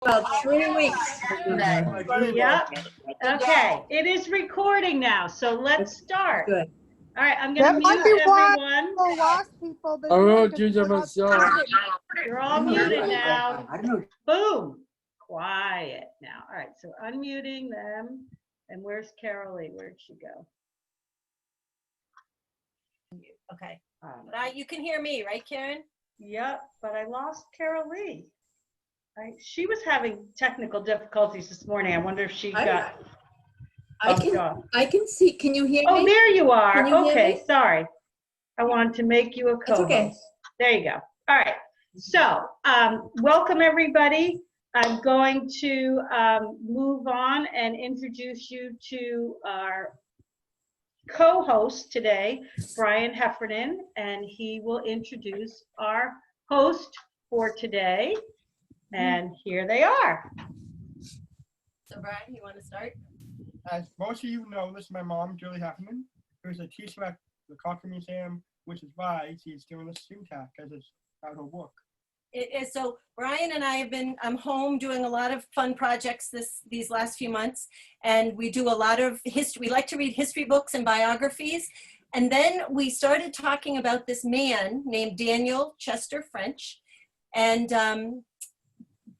About 3 weeks. Yep. Okay, it is recording now, so let's start. Good. All right, I'm gonna That might mute be why everyone. the lost people. They Oh, wanted to Julia, put us myself. on. You're all muted now. I don't know. Boom. Quiet now. All right, so unmuting them. And where's Carol Lee? Where'd she go? Okay, but you can hear me, right, Karen? Yep, but I lost Carol Lee. She was having technical difficulties this morning. I wonder if she got bumped off. I can see. Can you hear me? Oh, there you are. Can you hear Okay, me? sorry. I wanted to make you a It's co-host. okay. There you go. All right. So, welcome everybody. I'm going to move on and introduce you to our co-host today, Brian Heffernan, and he will introduce our host for today. And here they are. So Brian, you want to start? As most of you know, this is my mom, Julie Heffernan, who's a teacher at the Cochran Museum, which is why she's doing this Zoom tech, because it's about her work. It is. So Brian and I have been home doing a lot of fun projects these last few months, and we do a lot of history. We like to read history books and biographies, and then we started talking about this man named Daniel Chester French, and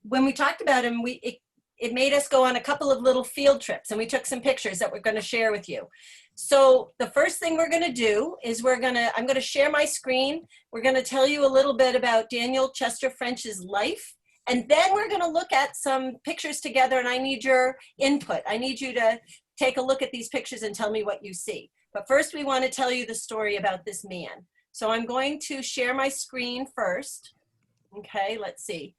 when we talked about him, it made us go on a couple of little field trips, and we took some pictures that we're going to share with you. So the first thing we're going to do is I'm going to share my screen. We're going to tell you a little bit about Daniel Chester French's life, and then we're going to look at some pictures together, and I need your input. I need you to take a look at these pictures and tell me what you see. But first, we want to tell you the story about this man. So I'm going to share my screen first. Okay, let's see.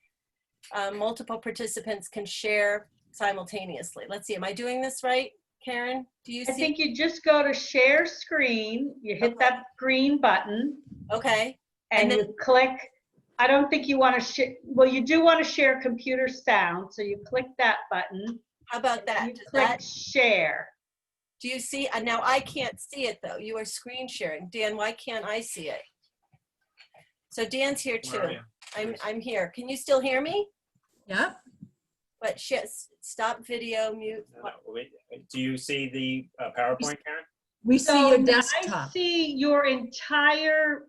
Multiple participants can share simultaneously. Let's see, am I doing this right, Karen? Do you see? I think you just go to share screen, you hit that green button. Okay. And then you click, I don't think you want to share, well, you do want to share computer sound, so you click that button. How about that? You click share. Do you see? Now I can't see it though. You are screen sharing. Dan, why can't I see it? So Dan's here too. I'm here. Can you still hear me? Yep. But stop video, mute. No, wait. Do you see the PowerPoint, Karen? We see your desktop. I see your entire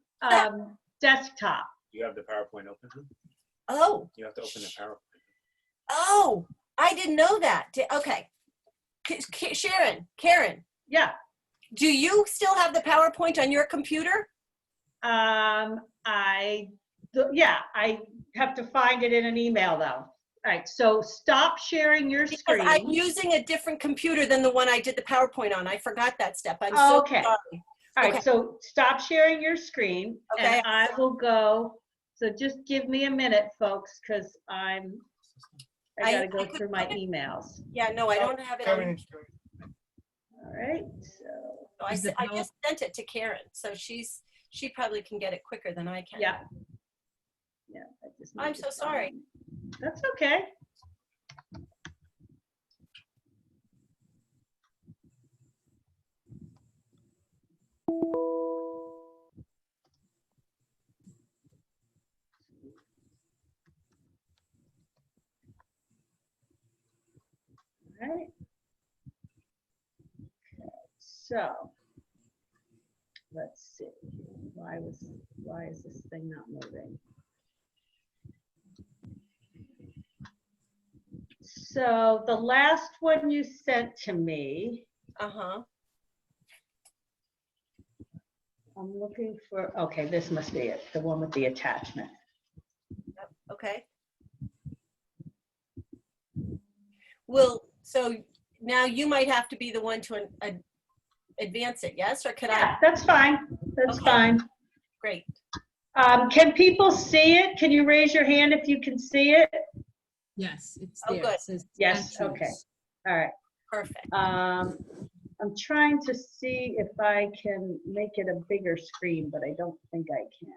desktop. You have the PowerPoint open? Oh. You have to open the PowerPoint. Oh, I didn't know that. Okay. Karen. Yeah. Do you still have the PowerPoint on your computer? Yeah, I have to find it in an email though. All right, so stop sharing your screen. Because I'm using a different computer than the one I did the PowerPoint on. I forgot that step. I'm so sorry. All right, so stop sharing your screen. Okay. And I will go. So just give me a minute, folks, because I gotta go through my emails. Yeah, no, I don't have it on. All right, so. I just sent it to Karen, so she probably can get it quicker than I can. Yeah. Yeah. I'm so sorry. That's okay. All right. Okay. So let's see. Why is this thing not moving? So the last one you sent to me. Uh-huh. I'm looking for, okay, this must be it, the one with the attachment. Yep. Okay. Well, so now you might have to be the one to advance it, yes? Or could I? That's fine. That's fine. Great. Can people see it? Can you raise your hand if you can see it? Yes, it's Oh, there. good. It says Yes, actions. okay. All right. Perfect. I'm trying to see if I can make it a bigger screen, but I don't think I can.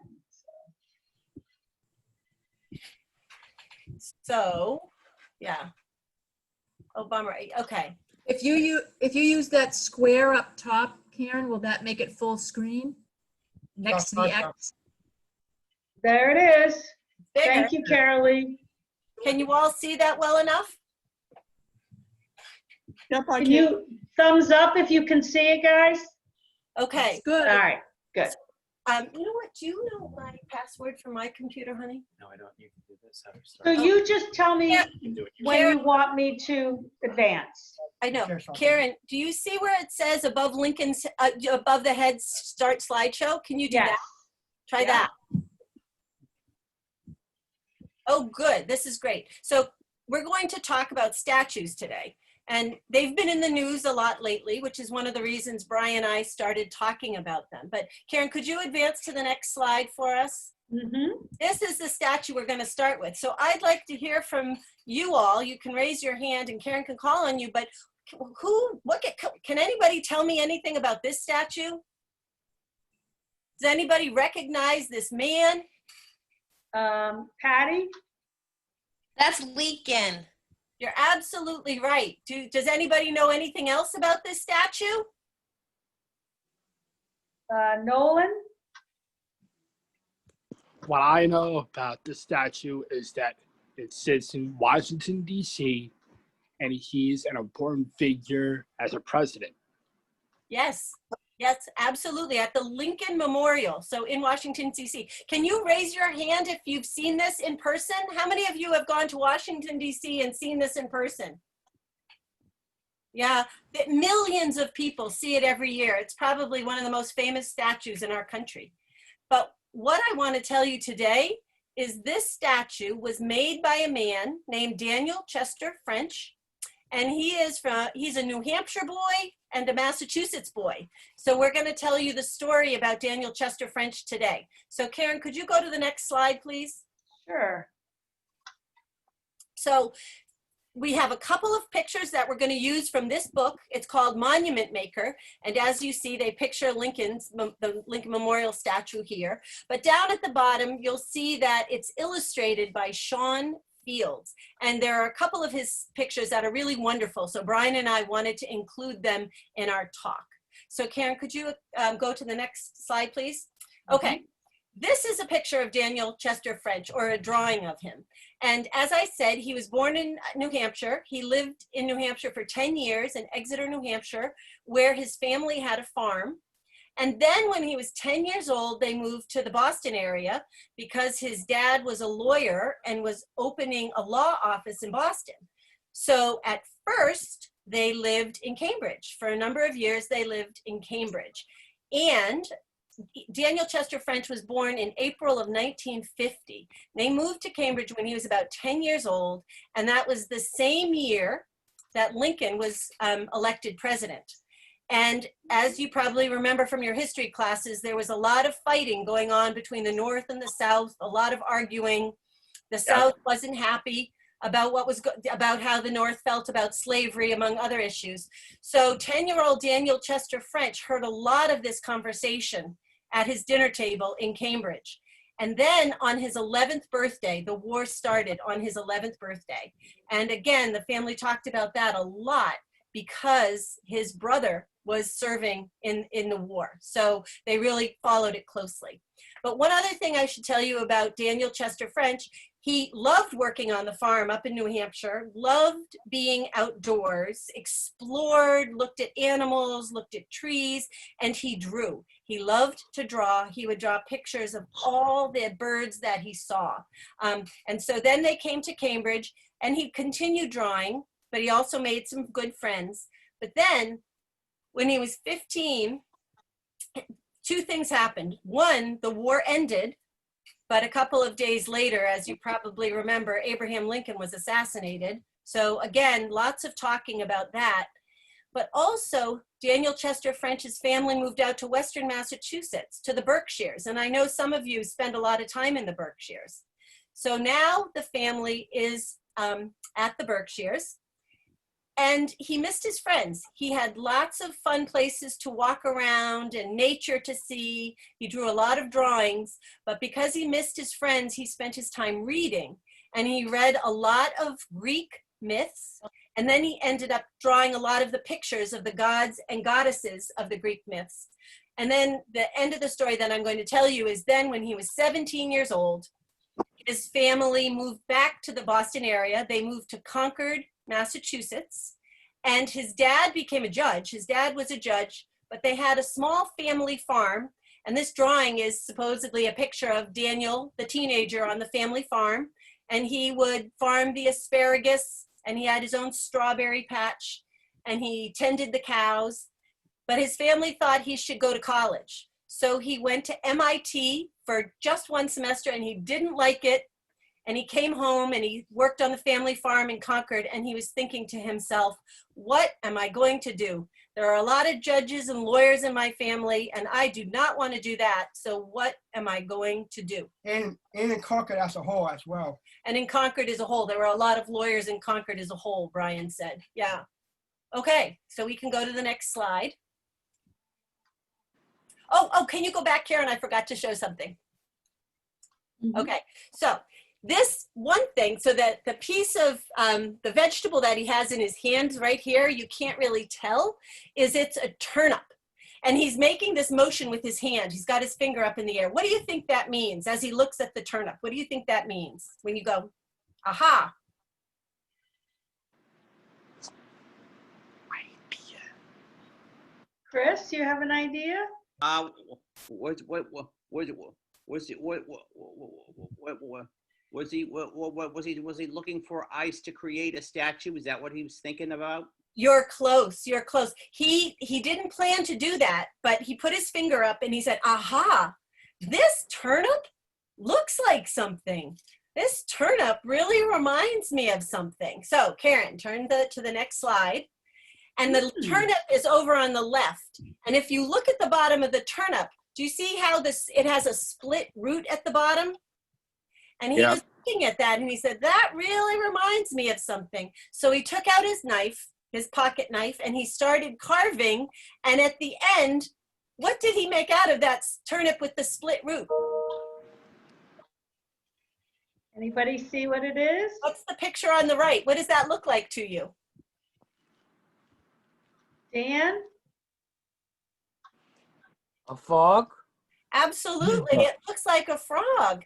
So, yeah. Oh, bummer. Okay. If you use that square up top, Karen, will that make it full screen? Next to the X? There it is. Bigger. Thank you, Carolee. Can you all see that well enough? Yep, I Can can. you thumbs up if you can see it, guys? Okay. Good. All right, good. You know what? Do you know my password for my computer, honey? No, I don't. You can do this. So you just tell me Yeah. You can do it. when you want me to advance. I know. Share something. Karen, do you see where it says above Lincoln's, above the head, start slideshow? Can you do Yes. that? Try Yeah. that. Oh, good. This is great. So we're going to talk about statues today. And they've been in the news a lot lately, which is one of the reasons Brian and I started talking about them. But Karen, could you advance to the next slide for us? This is the statue we're going to start with. So I'd like to hear from you all. You can raise your hand and Karen can call on you, but can anybody tell me anything about this statue? Does anybody recognize this man? Patty? That's Lincoln. You're absolutely right. Does anybody know anything else about this statue? Nolan? What I know about the statue is that it sits in Washington, D.C., and he's an important figure as a president. Yes, yes, absolutely. At the Lincoln Memorial, so in Washington, D.C. Can you raise your hand if you've seen this in person? How many of you have gone to Washington, D.C. and seen this in person? Yeah, millions of people see it every year. It's probably one of the most famous statues in our country. But what I want to tell you today is this statue was made by a man named Daniel Chester French, and he's a New Hampshire boy and a Massachusetts boy. So we're going to tell you the story about Daniel Chester French today. So Karen, could you go to the next slide, please? Sure. So we have a couple of pictures that we're going to use from this book. It's called Monument Maker. And as you see, they picture the Lincoln Memorial statue here. But down at the bottom, you'll see that it's illustrated by Sean Fields. And there are a couple of his pictures that are really wonderful. So Brian and I wanted to include them in our talk. So Karen, could you go to the next slide, please? Okay. This is a picture of Daniel Chester French, or a drawing of him. And as I said, he was born in New Hampshire. He lived in New Hampshire for 10 years in Exeter, New Hampshire, where his family had a farm. And then when he was 10 years old, they moved to the Boston area because his dad was a lawyer and was opening a law office in Boston. So at first, they lived in Cambridge. For a number of years, they lived in Cambridge. And Daniel Chester French was born in April of 1950. They moved to Cambridge when he was about 10 years old, and that was the same year that Lincoln was elected president. And as you probably remember from your history classes, there was a lot of fighting going on between the North and the South, a lot of arguing. The South wasn't happy about about how the North felt about slavery, among other issues. So 10-year-old Daniel Chester French heard a lot of this conversation at his dinner table in Cambridge. And then on his 11th birthday, the war started on his 11th birthday. And again, the family talked about that a lot because his brother was serving in the war. So they really followed it closely. But one other thing I should tell you about Daniel Chester French, he loved working on the farm up in New Hampshire, loved being outdoors, explored, looked at animals, looked at trees, and he drew. He loved to draw. He would draw pictures of all the birds that he saw. And so then they came to Cambridge, and he continued drawing, but he also made some good friends. But then when he was 15, two things happened. One, the war ended, but a couple of days later, as you probably remember, Abraham Lincoln was assassinated. So again, lots of talking about that. But also, Daniel Chester French's family moved out to Western Massachusetts, to the Berkshires. And I know some of you spend a lot of time in the Berkshires. So now the family is at the Berkshires. And he missed his friends. He had lots of fun places to walk around and nature to see. He drew a lot of drawings, but because he missed his friends, he spent his time reading. And he read a lot of Greek myths. And then he ended up drawing a lot of the pictures of the gods and goddesses of the Greek myths. And then the end of the story that I'm going to tell you is then when he was 17 years old, his family moved back to the Boston area. They moved to Concord, Massachusetts, and his dad became a judge. His dad was a judge, but they had a small family farm. And this drawing is supposedly a picture of Daniel, the teenager, on the family farm. And he would farm the asparagus, and he had his own strawberry patch, and he tended the cows. But his family thought he should go to college. So he went to MIT for just one semester, and he didn't like it. And he came home and he worked on the family farm in Concord, and he was thinking to himself, what am I going to do? There are a lot of judges and lawyers in my family, and I do not want to do that. So what am I going to do? And in Concord as a whole as well. And in Concord as a whole, there were a lot of lawyers in Concord as a whole, Brian said. Yeah. Okay, so we can go to the next slide. Oh, can you go back, Karen? I forgot to show something. Okay, so this one thing, so that the piece of the vegetable that he has in his hands right here, you can't really tell, is it's a turnip. And he's making this motion with his hand. He's got his finger up in the air. What do you think that means as he looks at the turnip? What do you think that means when you go, aha? Chris, you have an idea? Was he looking for ice to create a statue? Is that what he was thinking about? You're close, you're close. He didn't plan to do that, but he put his finger up and he said, aha, this turnip looks like something. This turnip really reminds me of something. So Karen, turn to the next slide. And the turnip is over on the left. And if you look at the bottom of the turnip, do you see how it has a split root at the bottom? And he was looking at that and he said, that really reminds me of something. So he took out his knife, his pocket knife, and he started carving. And at the end, what did he make out of that turnip with the split root? Anybody see what it is? What's the picture on the right? What does that look like to you? Dan? A frog? Absolutely, it looks like a frog.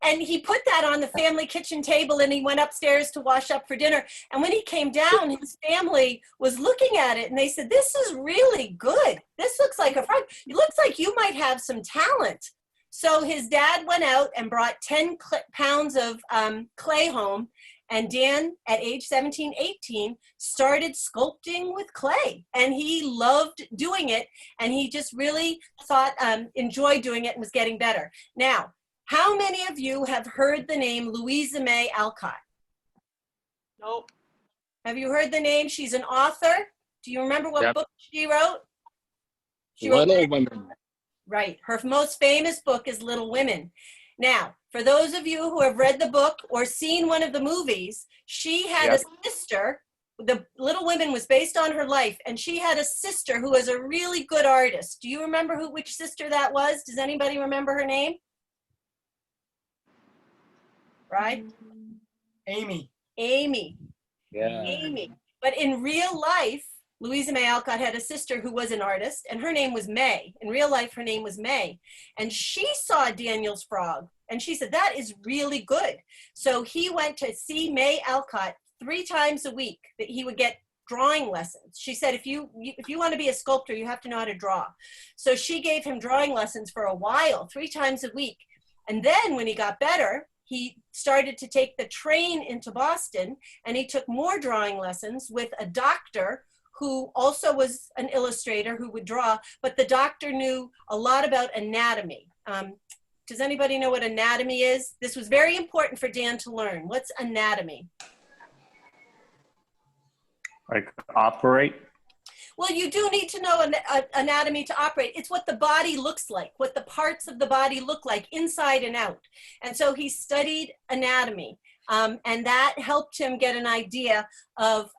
And he put that on the family kitchen table and he went upstairs to wash up for dinner. And when he came down, his family was looking at it and they said, this is really good. This looks like a frog. It looks like you might have some talent. So his dad went out and brought 10 pounds of clay home. And Dan, at age 17, 18, started sculpting with clay. And he loved doing it. And he just really enjoyed doing it and was getting better. Now, how many of you have heard the name Louisa May Alcott? Nope. Have you heard the name? She's an author. Do you remember what book she wrote? Little Women. Right. Her most famous book is Little Women. Now, for those of you who have read the book or seen one of the movies, she had a sister. The Little Women was based on her life, and she had a sister who was a really good artist. Do you remember which sister that was? Does anybody remember her name? Right? Amy. Amy. Yeah. Amy. But in real life, Louisa May Alcott had a sister who was an artist, and her name was May. In real life, her name was May. And she saw Daniel's frog, and she said, that is really good. So he went to see May Alcott 3 times a week, that he would get drawing lessons. She said, if you want to be a sculptor, you have to know how to draw. So she gave him drawing lessons for a while, 3 times a week. And then when he got better, he started to take the train into Boston, and he took more drawing lessons with a doctor who also was an illustrator who would draw, but the doctor knew a lot about anatomy. Does anybody know what anatomy is? This was very important for Dan to learn. What's anatomy? Like operate? Well, you do need to know anatomy to operate. It's what the body looks like, what the parts of the body look like inside and out. And so he studied anatomy, and that helped him get an idea of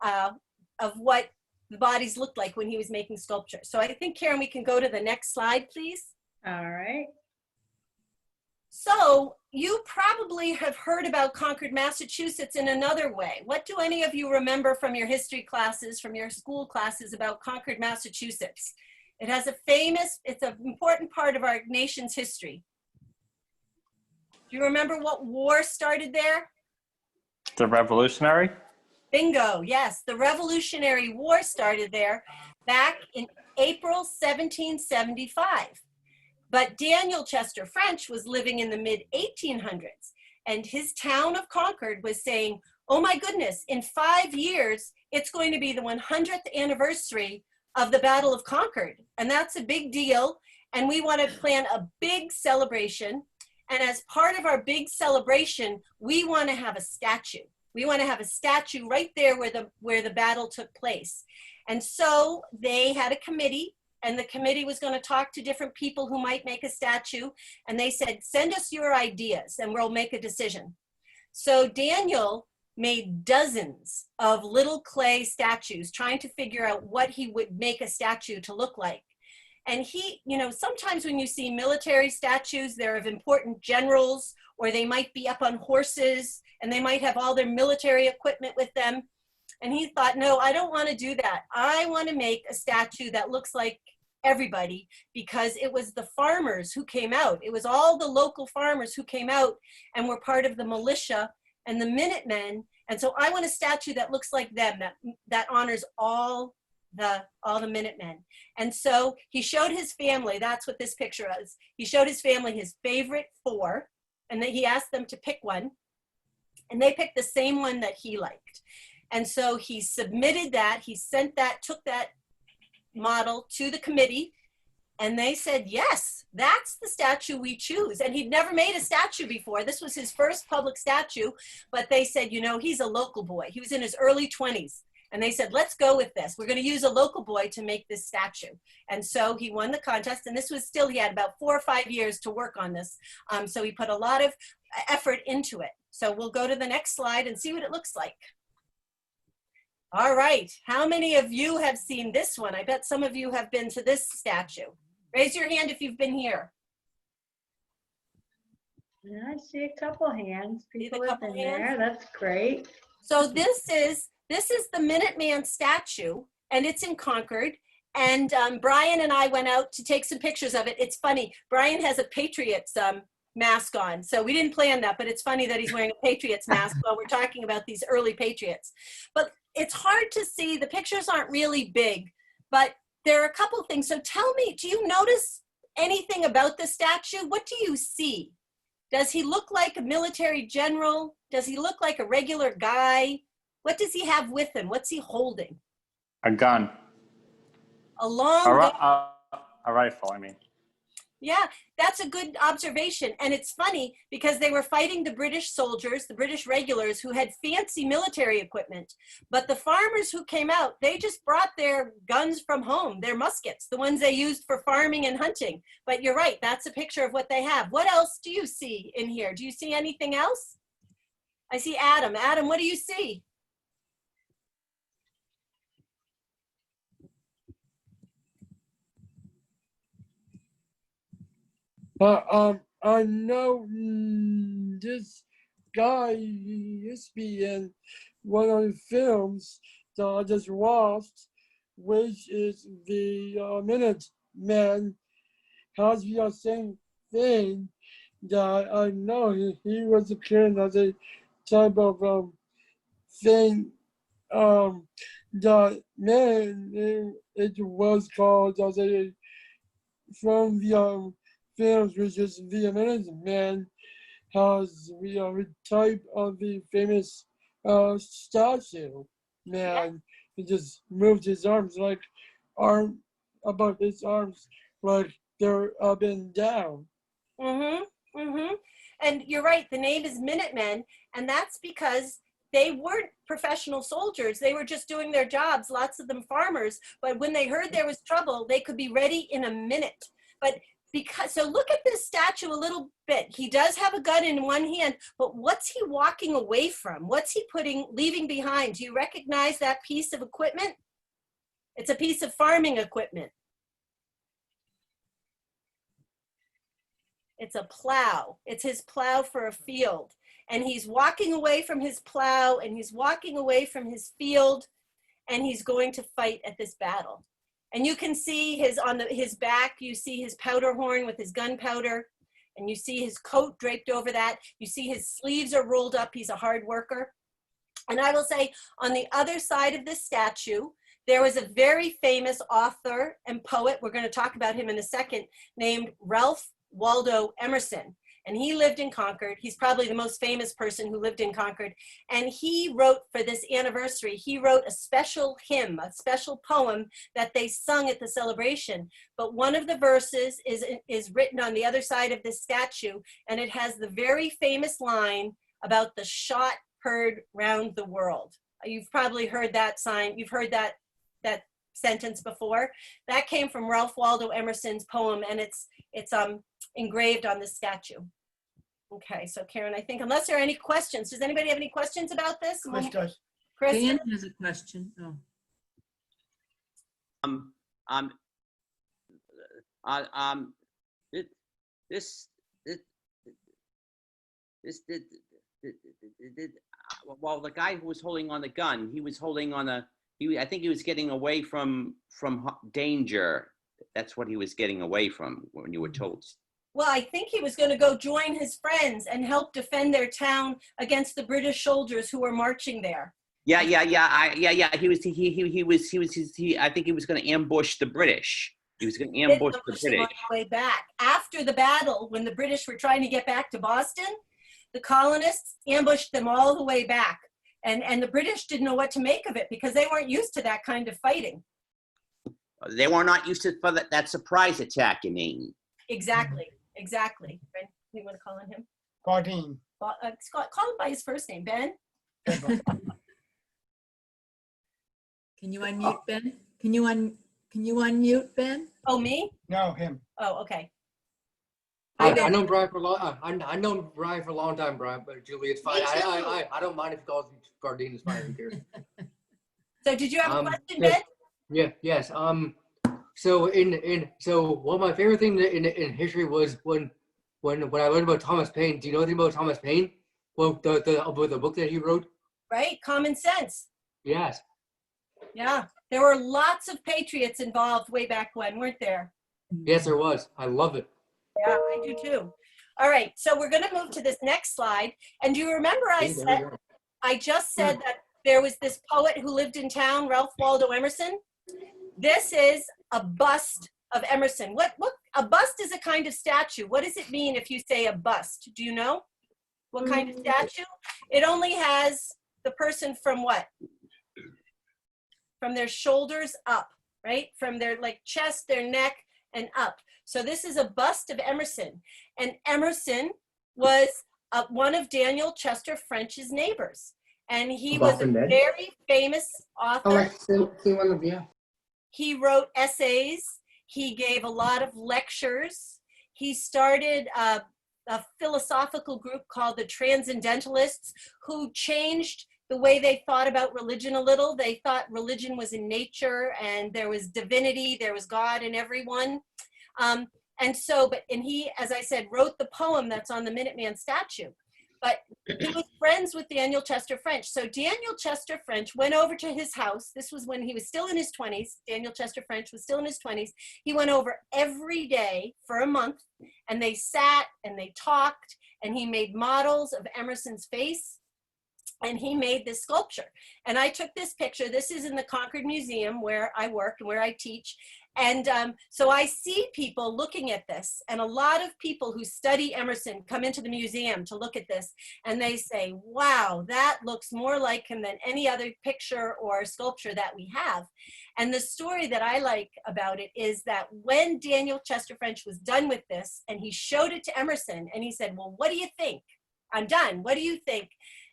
what the bodies looked like when he was making sculpture. So I think, Karen, we can go to the next slide, please. All right. So you probably have heard about Concord, Massachusetts in another way. What do any of you remember from your history classes, from your school classes about Concord, Massachusetts? It's an important part of our nation's history. Do you remember what war started there? The Revolutionary? Bingo, yes. The Revolutionary War started there back in April 1775. But Daniel Chester French was living in the mid-1800s, and his town of Concord was saying, oh my goodness, in 5 years, it's going to be the 100th anniversary of the Battle of Concord. And that's a big deal. And we want to plan a big celebration. And as part of our big celebration, we want to have a statue. We want to have a statue right there where the battle took place. And so they had a committee, and the committee was going to talk to different people who might make a statue. And they said, send us your ideas and we'll make a decision. So Daniel made dozens of little clay statues trying to figure out what he would make a statue to look like. And he, you know, sometimes when you see military statues, they're of important generals, or they might be up on horses and they might have all their military equipment with them. And he thought, no, I don't want to do that. I want to make a statue that looks like everybody, because it was the farmers who came out. It was all the local farmers who came out and were part of the militia and the Minutemen. And so I want a statue that looks like them, that honors all the Minutemen. And so he showed his family, that's what this picture is. He showed his family his favorite 4, and then he asked them to pick one, and they picked the same one that he liked. And so he submitted that, he sent that, took that model to the committee, and they said, yes, that's the statue we choose. And he'd never made a statue before. This was his first public statue, but they said, you know, he's a local boy. He was in his early 20s. And they said, let's go with this. We're going to use a local boy to make this statue. And so he won the contest. And this was still, he had about 4 or 5 years to work on this. So he put a lot of effort into it. So we'll go to the next slide and see what it looks like. All right. How many of you have seen this one? I bet some of you have been to this statue. Raise your hand if you've been here. Yeah, I see a couple hands. People have couple been hands? there. That's great. So this is the Minuteman statue, and it's in Concord. And Brian and I went out to take some pictures of it. It's funny. Brian has a Patriots mask on. So we didn't plan that, but it's funny that he's wearing a Patriots mask while we're talking about these early Patriots. But it's hard to see. The pictures aren't really big, but there are a couple things. So tell me, do you notice anything about the statue? What do you see? Does he look like a military general? Does he look like a regular guy? What does he have with him? What's he holding? A gun. A long gun. A rifle, I mean. Yeah, that's a good observation. And it's funny because they were fighting the British soldiers, the British regulars who had fancy military equipment. But the farmers who came out, they just brought their guns from home, their muskets, the ones they used for farming and hunting. But you're right, that's a picture of what they have. What else do you see in here? Do you see anything else? I see Adam. Adam, what do you see? I know this guy used to be in one of the films that I just watched, which is the Minuteman. Has the same thing that I know he was appearing as a type of thing. That man, it was called as a from the films, which is the Minuteman, has the type of the famous statue. Man, he just moved his arms like above his arms like they're up and down. Mm-hmm, mm-hmm. And you're right, the name is Minutemen, and that's because they weren't professional soldiers. They were just doing their jobs, lots of them farmers. But when they heard there was trouble, they could be ready in a minute. But so look at this statue a little bit. He does have a gun in one hand, but what's he walking away from? What's he leaving behind? Do you recognize that piece of equipment? It's a piece of farming equipment. It's a plow. It's his plow for a field. And he's walking away from his plow, and he's walking away from his field, and he's going to fight at this battle. And you can see his back, you see his powder horn with his gunpowder. And you see his coat draped over that. You see his sleeves are rolled up. He's a hard worker. And I will say, on the other side of this statue, there was a very famous author and poet, we're going to talk about him in a second, named Ralph Waldo Emerson. And he lived in Concord. He's probably the most famous person who lived in Concord. And he wrote, for this anniversary, he wrote a special hymn, a special poem that they sung at the celebration. But one of the verses is written on the other side of this statue, and it has the very famous line about the shot heard round the world. You've probably heard that sign. You've heard that sentence before. That came from Ralph Waldo Emerson's poem, and it's engraved on the statue. Okay, so Karen, I think unless there are any questions, does anybody have any questions about this? Chris does. Chris? Dan has a question. Oh. Well, the guy who was holding on the gun, he was holding on I think he was getting away from danger. That's what he was getting away from when you were told. Well, I think he was going to go join his friends and help defend their town against the British soldiers who were marching there. Yeah. I think he was going to ambush the British. He was going to ambush the British. On the way back. After the battle, when the British were trying to get back to Boston, the colonists ambushed them all the way back. And the British didn't know what to make of it because they weren't used to that kind of fighting. They were not used to that surprise attack, you mean? Exactly. Ben, you want to call on him? Gardine. Scott, call him by his first name, Ben. Can you unmute Ben? Can you unmute Ben? Oh, me? No, him. Oh, okay. I know Brian for a long. I know Brian for a long time, Brian. But Julie, it's fine. I don't mind if he calls me Gardine. It's fine. Who cares? So, did you have a question, Ben? Yeah. Yes. So one of my favorite things in history was when I learned about Thomas Paine. Do you know anything about Thomas Paine? Well, the book that he wrote. Right. Common Sense. Yes. Yeah. There were lots of patriots involved way back when, weren't there? Yes, there was. I love it. Yeah, I do too. All right, so we're going to move to this next slide. And do you remember I just said that there was this poet who lived in town, Ralph Waldo Emerson? This is a bust of Emerson. What a bust is a kind of statue. What does it mean if you say a bust? Do you know what kind of statue? It only has the person from what? From their shoulders up, right? From their chest, their neck, and up. So this is a bust of Emerson. And Emerson was one of Daniel Chester French's neighbors. And he was a very famous author. He wrote essays. He gave a lot of lectures. He started a philosophical group called the Transcendentalists, who changed the way they thought about religion a little. They thought religion was in nature and there was divinity, there was God in everyone. And he, as I said, wrote the poem that's on the Minuteman statue. But he was friends with Daniel Chester French. So Daniel Chester French went over to his house. This was when he was still in his 20s. Daniel Chester French was still in his 20s. He went over every day for a month, and they sat and they talked, and he made models of Emerson's face. And he made this sculpture. And I took this picture. This is in the Concord Museum where I work and where I teach. And so I see people looking at this. And a lot of people who study Emerson come into the museum to look at this. And they say, wow, that looks more like him than any other picture or sculpture that we have. And the story that I like about it is that when Daniel Chester French was done with this, and he showed it to Emerson, and he said, well, what do you think? I'm done. What do you think?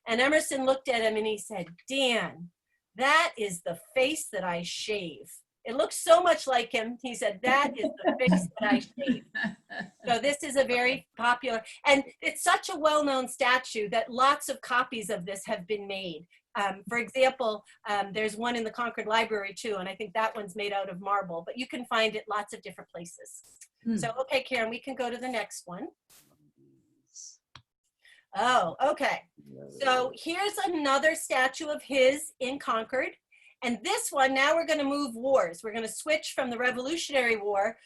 And Emerson looked at him and he said, Dan, that is the face that I shave. It looks so much like him. He said, that is the face that I shave. So this is a very popular, and it's such a well-known statue that lots of copies of this have been made. For example, there's one in the Concord Library too, and I think that one's made out of marble, but you can find it lots of different places. So, okay, Karen, we can go to the next one. Oh, okay. So here's another statue of his in Concord. And this one, now we're going to move wars. We're going to switch from the Revolutionary War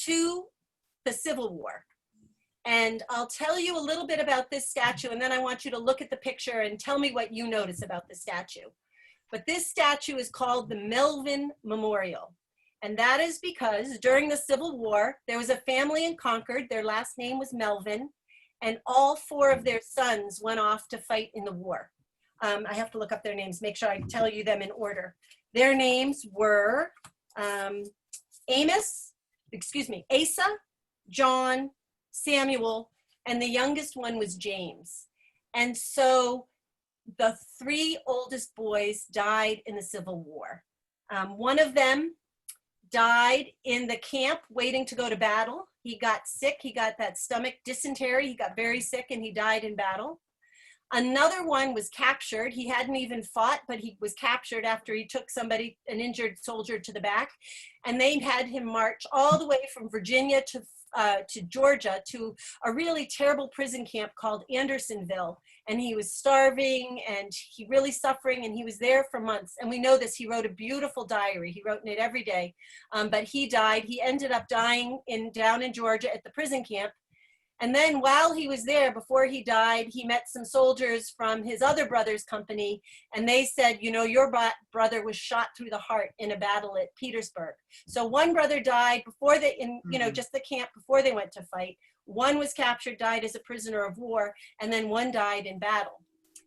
to the Civil War. And I'll tell you a little bit about this statue, and then I want you to look at the picture and tell me what you notice about the statue. But this statue is called the Melvin Memorial. And that is because during the Civil War, there was a family in Concord. Their last name was Melvin, and all 4 of their sons went off to fight in the war. I have to look up their names, make sure I tell you them in order. Their names were Asa, John, Samuel, and the youngest one was James. And so the 3 oldest boys died in the Civil War. One of them died in the camp waiting to go to battle. He got sick, he got that stomach dysentery, he got very sick and he died in battle. Another one was captured. He hadn't even fought, but he was captured after he took somebody, an injured soldier, to the back. And they had him march all the way from Virginia to Georgia to a really terrible prison camp called Andersonville. And he was starving and he really suffering, and he was there for months. And we know this, he wrote a beautiful diary. He wrote in it every day, but he died. He ended up dying down in Georgia at the prison camp. And then while he was there, before he died, he met some soldiers from his other brother's company, and they said, you know, your brother was shot through the heart in a battle at Petersburg. So one brother died before just the camp before they went to fight. One was captured, died as a prisoner of war, and then one died in battle.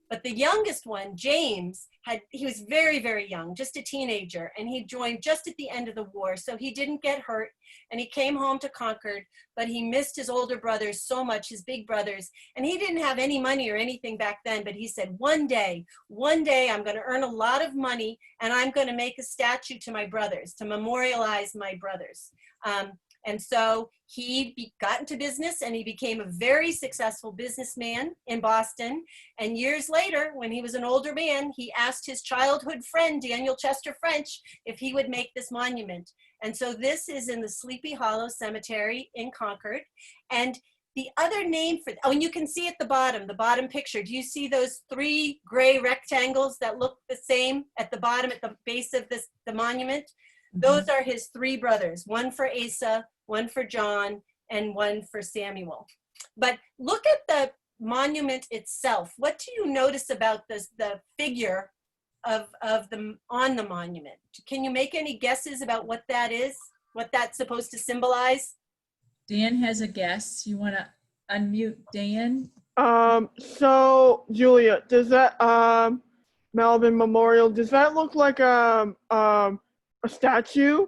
But the youngest one, James, he was very, very young, just a teenager, and he joined just at the end of the war, so he didn't get hurt, and he came home to Concord, but he missed his older brothers so much, his big brothers, and he didn't have any money or anything back then, but he said, one day, I'm going to earn a lot of money, and I'm going to make a statue to my brothers, to memorialize my brothers. And so he got into business and he became a very successful businessman in Boston. And years later, when he was an older man, he asked his childhood friend, Daniel Chester French, if he would make this monument. And so this is in the Sleepy Hollow Cemetery in Concord. And the other name for, and you can see at the bottom picture, do you see those 3 gray rectangles that look the same at the bottom, at the base of the monument? Those are his 3 brothers, one for Asa, one for John, and one for Samuel. But look at the monument itself. What do you notice about the figure on the monument? Can you make any guesses about what that is? What that's supposed to symbolize? Dan has a guess. You want to unmute Dan? So Julia, does that Melvin Memorial, does that look like a statue?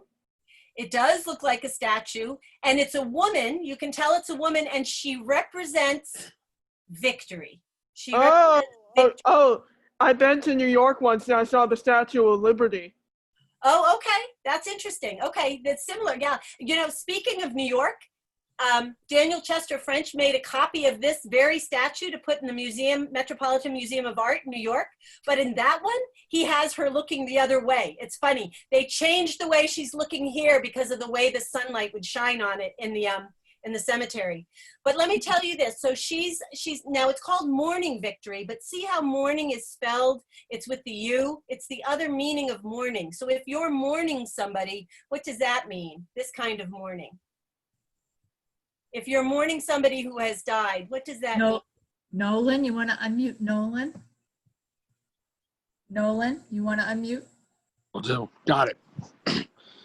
It does look like a statue, and it's a woman. You can tell it's a woman, and she represents victory. Oh, I've been to New York once and I saw the Statue of Liberty. Oh, okay. That's interesting. Okay, that's similar. Yeah. You know, speaking of New York, Daniel Chester French made a copy of this very statue to put in the Metropolitan Museum of Art in New York. But in that one, he has her looking the other way. It's funny. They changed the way she's looking here because of the way the sunlight would shine on it in the cemetery. But let me tell you this. So she's now, it's called Mourning Victory, but see how mourning is spelled? It's with the U. It's the other meaning of mourning. So if you're mourning somebody, what does that mean? This kind of mourning. If you're mourning somebody who has died, what does that mean? Nolan, you want to unmute Nolan? Nolan, you want to unmute? So, got it.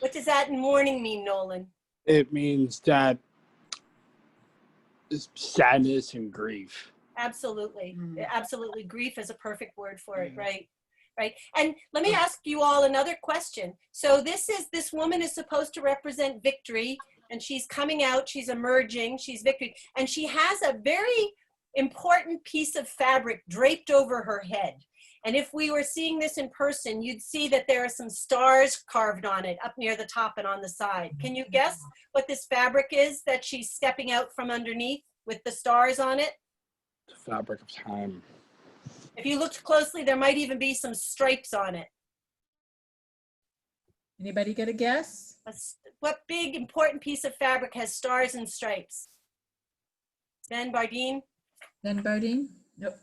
What does that in mourning mean, Nolan? It means that it's sadness and grief. Absolutely. Absolutely. Grief is a perfect word for it, right? Right. And let me ask you all another question. So this woman is supposed to represent victory, and she's coming out, she's emerging, she's victory, and she has a very important piece of fabric draped over her head. And if we were seeing this in person, you'd see that there are some stars carved on it up near the top and on the side. Can you guess what this fabric is that she's stepping out from underneath with the stars on it? The fabric of time. If you looked closely, there might even be some stripes on it. Anybody get a guess? What big important piece of fabric has stars and stripes? Ben Bardine? Ben Bardine? Nope.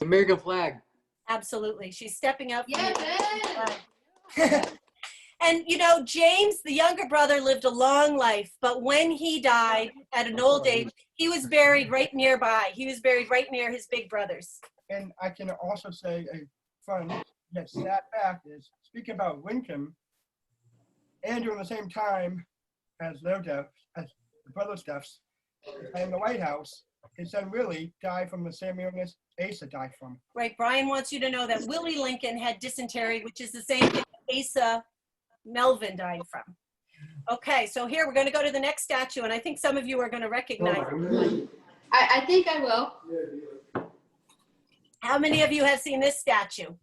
American flag. Absolutely. She's stepping out from the flag. And you know, James, the younger brother, lived a long life, but when he died at an old age, He was buried right nearby. He was buried right near his big brothers. And I can also say a fun yet sad fact is, speaking about Lincoln, and during the same time as their deaths, as the brothers' deaths, in the White House, his son Willie died from the same illness Asa died from. Right, Brian wants you to know that Willie Lincoln had dysentery, which is the same thing Asa Melvin died from. Okay, so here we're going to go to the next statue, and I think some of you are going to recognize it. I think I will. How many of you have seen this statue?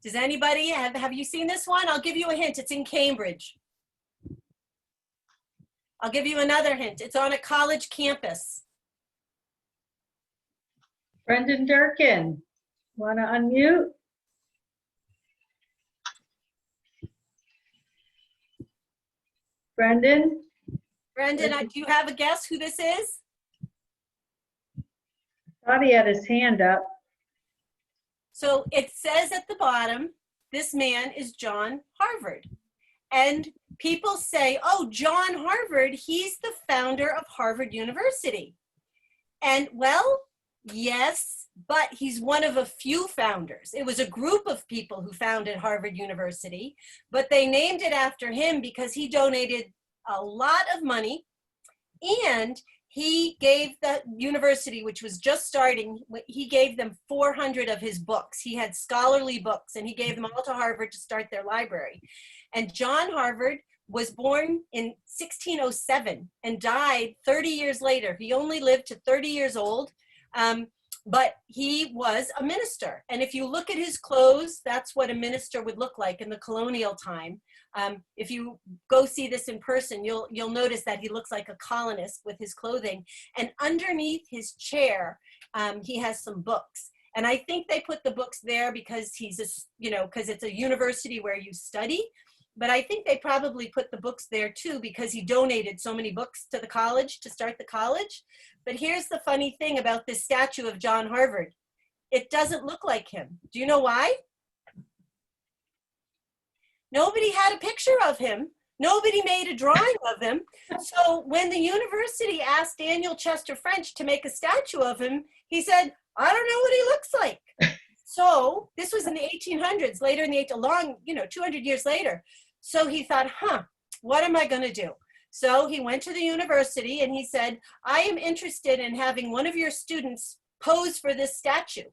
Does anybody have you seen this one? I'll give you a hint. It's in Cambridge. I'll give you another hint. It's on a college campus. Brendan Durkin, want to unmute? Brendan? Brendan, do you have a guess who this is? Thought he had his hand up. So it says at the bottom, this man is John Harvard. And people say, oh, John Harvard, he's the founder of Harvard University. And well, yes, but he's one of a few founders. It was a group of people who founded Harvard University, but they named it after him because he donated a lot of money, and he gave the university, which was just starting, he gave them 400 of his books. He had scholarly books, and he gave them all to Harvard to start their library. And John Harvard was born in 1607 and died 30 years later. He only lived to 30 years old, but he was a minister. And if you look at his clothes, that's what a minister would look like in the colonial time. If you go see this in person, you'll notice that he looks like a colonist with his clothing. And underneath his chair, he has some books. And I think they put the books there because because it's a university where you study. But I think they probably put the books there too because he donated so many books to the college to start the college. But here's the funny thing about this statue of John Harvard. It doesn't look like him. Do you know why? Nobody had a picture of him. Nobody made a drawing of him. So when the university asked Daniel Chester French to make a statue of him, he said, I don't know what he looks like. So this was in the 1800s, later in the 200 years later. So he thought, what am I going to do? So he went to the university and he said, I am interested in having one of your students pose for this statue.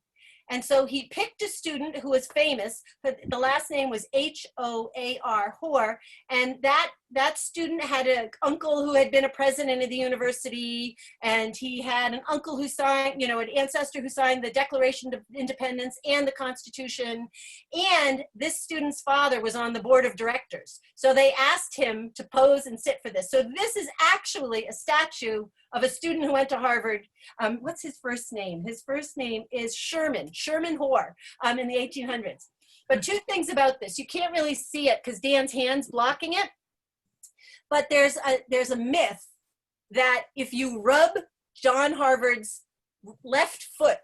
And so he picked a student who was famous. The last name was H-O-A-R, Hoare. And that student had an uncle who had been a president of the university. And he had an uncle who signed, an ancestor who signed the Declaration of Independence and the Constitution. And this student's father was on the board of directors. So they asked him to pose and sit for this. So this is actually a statue of a student who went to Harvard. What's his first name? His first name is Sherman Hoare, in the 1800s. But two things about this. You can't really see it because Dan's hand's blocking it. But there's a myth that if you rub John Harvard's left foot,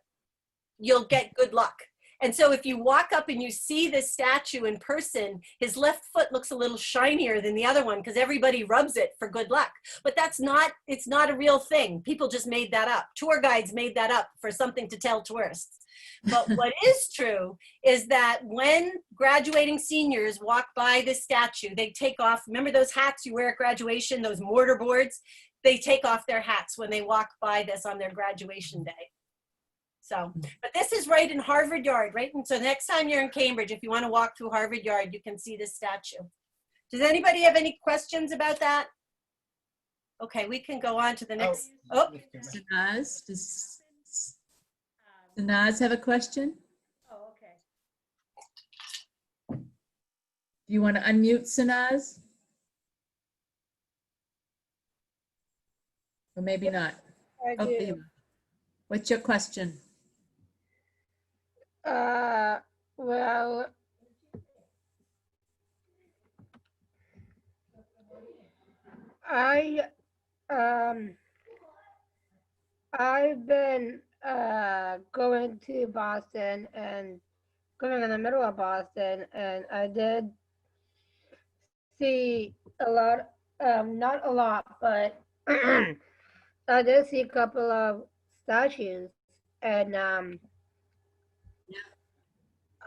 you'll get good luck. And so if you walk up and you see this statue in person, his left foot looks a little shinier than the other one because everybody rubs it for good luck. But it's not a real thing. People just made that up. Tour guides made that up for something to tell tourists. But what is true is that when graduating seniors walk by this statue, they take off, remember those hats you wear at graduation, those mortar boards? They take off their hats when they walk by this on their graduation day. So, but this is right in Harvard Yard, right? And so the next time you're in Cambridge, if you want to walk through Harvard Yard, you can see this statue. Does anybody have any questions about that? Okay, we can go on to the next. Oh, Sanaz, does Sanaz have a question? Oh, okay. Do you want to unmute Sanaz? Or maybe not. I Oh, do. there you are. What's your question? Well, I've been going to Boston and going in the middle of Boston, and I did see a lot, not a lot, but I did see a couple of statues, and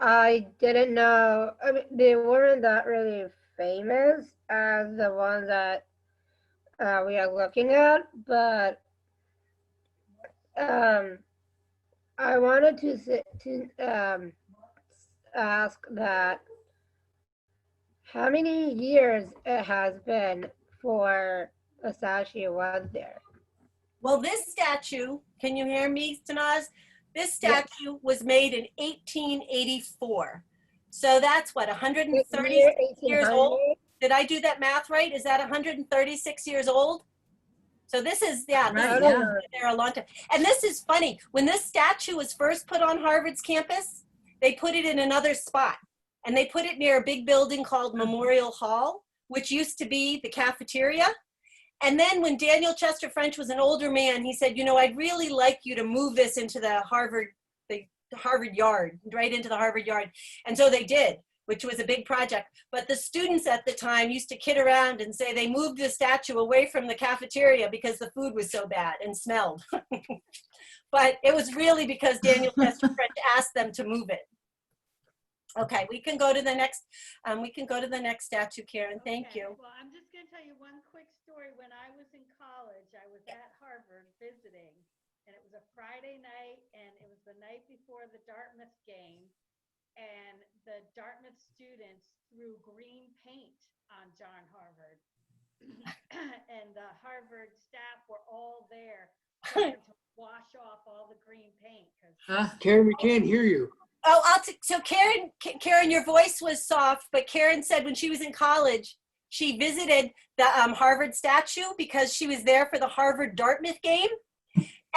I didn't know. I mean, they weren't that really famous as the ones that we are looking at, but um, I wanted to ask that how many years it has been for the statue was there. Well, this statue, can you hear me, Tanaz? This Yes. statue was made in 1884. So that's what, Year 136 years old? 1800? Did I do that math right? Is that 136 years old? So this is, yeah, this Right, has yeah. been there a long time. And this is funny. When this statue was first put on Harvard's campus, they put it in another spot. And they put it near a big building called Memorial Hall, which used to be the cafeteria. And then when Daniel Chester French was an older man, he said, you know, I'd really like you to move this into the Harvard yard, right into the Harvard yard. And so they did, which was a big project. But the students at the time used to kid around and say they moved the statue away from the cafeteria because the food was so bad and smelled. But it was really because Daniel Chester French asked them to move it. Okay, we can go to the next. Statue, Karen. Thank Okay, you. Well, I'm just going to tell you one quick story. When I was in college, I was at Harvard visiting, and it was a Friday night, and it was the night before the Dartmouth game, and the Dartmouth students threw green paint on John Harvard, and the Harvard staff were all there trying to wash off all the green paint. Huh? Karen, we can't hear you. Oh, so Karen, your voice was soft, but Karen said when she was in college, she visited the Harvard statue because she was there for the Harvard-Dartmouth game.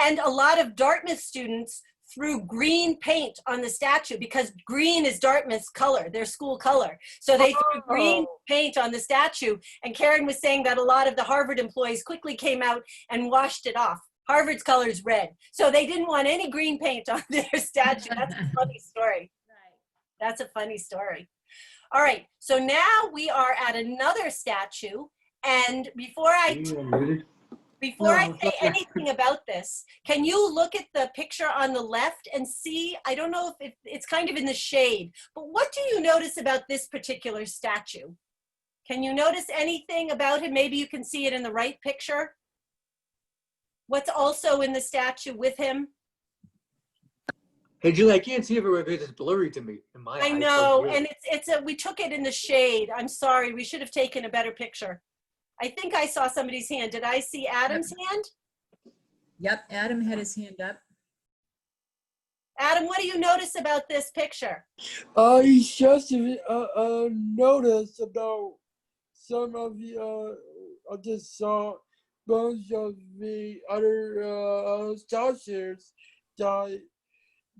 And a lot of Dartmouth students threw green paint on the statue because green is Dartmouth's color, their school color. So they threw green paint on the statue. And Karen was saying that a lot of the Harvard employees quickly came out and washed it off. Harvard's color is red. So they didn't want any green paint on their statue. That's a funny story. Right. That's a funny story. All right, so now we are at another statue. And before I say anything about this, can you look at the picture on the left and see, I don't know if it's kind of in the shade, but what do you notice about this particular statue? Can you notice anything about him? Maybe you can see it in the right picture. What's also in the statue with him? Hey, Julie, I can't see it very well because it's blurry to me. In my I eyes, know, so and we took it in the shade. I'm sorry, we should have taken a better picture. I think I saw somebody's hand. Did I see Adam's hand? Yep, Adam had his hand up. Adam, what do you notice about this picture? I just noticed about some of the I just saw bunch of the other statues that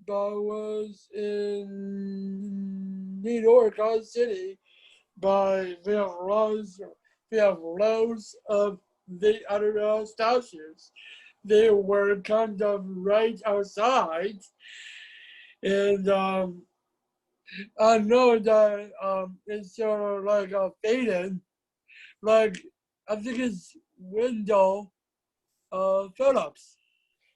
was in New York City, but we have rows of the other statues. They were kind of right outside, and I know that it's sort of like a faded, like I think it's Wendell Phillips.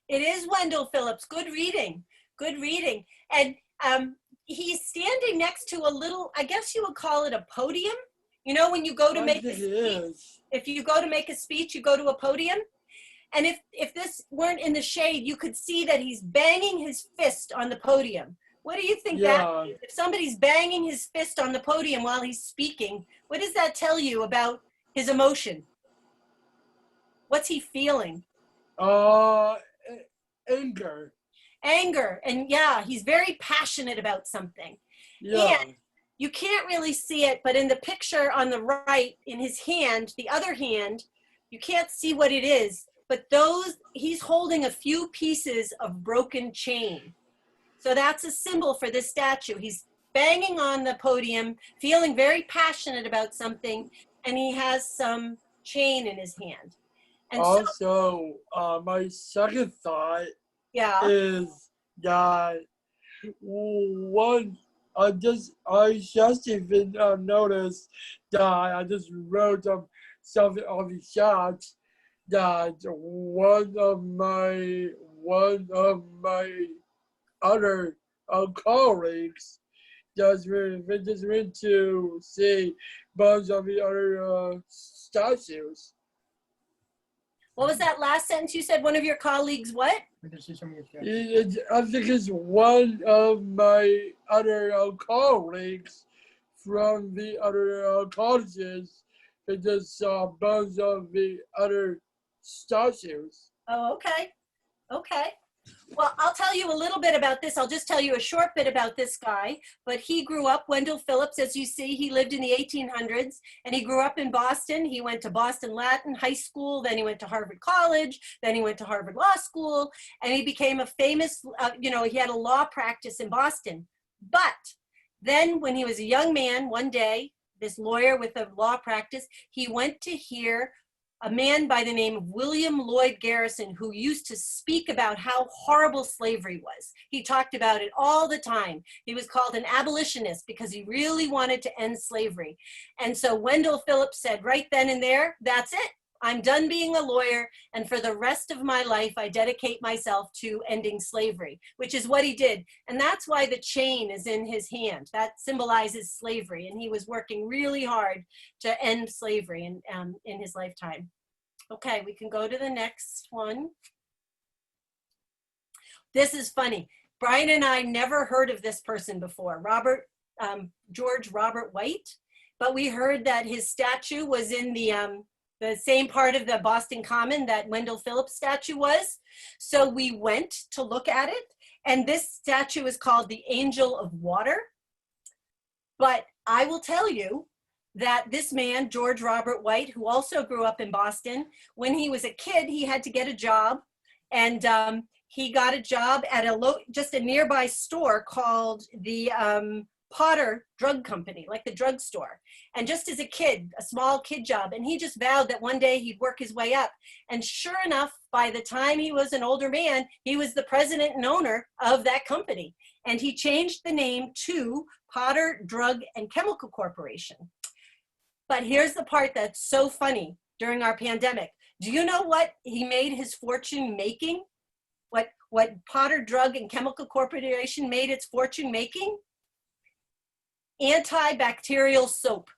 It is Wendell Phillips. Good reading. Good reading. And he's standing next to a little, I guess you would call it a podium. You know, when you go to make a speech, if you go to make a speech, you go to a podium. And if this weren't in the shade, you could see that he's banging his fist on the podium. What do you think that is? If somebody's banging his fist on the podium while he's speaking, what does that tell you about his emotion? What's he feeling? Anger. Anger. And yeah, he's very passionate about something. Yeah. And you can't really see it, but in the picture on the right, in his hand, the other hand, you can't see what it is, but he's holding a few pieces of broken chain. So that's a symbol for this statue. He's banging on the podium, feeling very passionate about something, and he has some chain in his hand. And also, my second thought is that I just even noticed that I just wrote something on the chat that one of my other colleagues just went to see bunch of the other statues. What was that last sentence you said? One of your colleagues what? We can see some of your statues. I think it's one of my other colleagues from the other colleges that just saw a bunch of the other statues. Oh, okay. Okay. Well, I'll tell you a little bit about this. I'll just tell you a short bit about this guy. But he grew up, Wendell Phillips, as you see, he lived in the 1800s, and he grew up in Boston. He went to Boston Latin High School, then he went to Harvard College, then he went to Harvard Law School, and he became a famous, he had a law practice in Boston. But then when he was a young man, one day, this lawyer with a law practice, he went to hear a man by the name of William Lloyd Garrison, who used to speak about how horrible slavery was. He talked about it all the time. He was called an abolitionist because he really wanted to end slavery. And so Wendell Phillips said right then and there, that's it. I'm done being a lawyer, and for the rest of my life, I dedicate myself to ending slavery, which is what he did. And that's why the chain is in his hand. That symbolizes slavery, and he was working really hard to end slavery in his lifetime. Okay, we can go to the next one. This is funny. Brian and I never heard of this person before, George Robert White, but we heard that his statue was in the same part of the Boston Common that Wendell Phillips statue was. So we went to look at it, and this statue is called the Angel of Water. But I will tell you that this man, George Robert White, who also grew up in Boston, when he was a kid, he had to get a job, and he got a job at just a nearby store called the Potter Drug Company, like the drugstore. And just as a kid, a small kid job, and he just vowed that one day he'd work his way up. And sure enough, by the time he was an older man, he was the president and owner of that company. And he changed the name to Potter Drug and Chemical Corporation. But here's the part that's so funny during our pandemic. Do you know what he made his fortune making? What Potter Drug and Chemical Corporation made its fortune making? Antibacterial soap.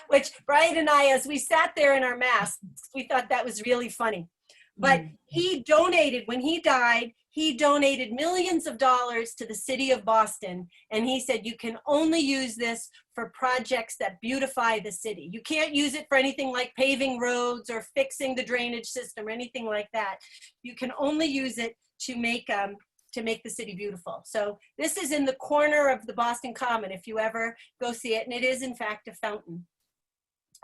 Which Brian and I, as we sat there in our masks, we thought that was really funny. But he donated, when he died, he donated millions of dollars to the city of Boston. And he said, you can only use this for projects that beautify the city. You can't use it for anything like paving roads or fixing the drainage system or anything like that. You can only use it to make the city beautiful. So this is in the corner of the Boston Common, if you ever go see it. And it is, in fact, a fountain.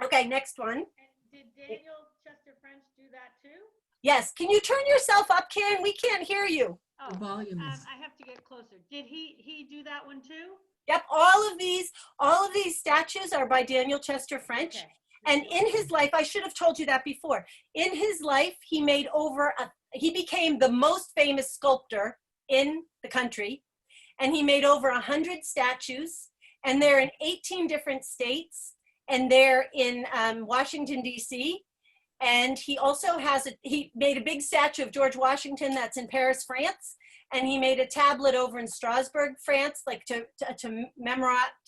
Okay, next one. And did Daniel Chester French do that too? Yes. Can you turn yourself up, Karen? We can't hear you. Oh, The volume is. I have to get closer. Did he do that one too? Yep. All of these statues are by Daniel Chester French. Okay. And in his life, I should have told you that before. In his life, he became the most famous sculptor in the country, and he made over 100 statues, and they're in 18 different states, and they're in Washington, D.C. And he also he made a big statue of George Washington that's in Paris, France, and he made a tablet over in Strasbourg, France, like to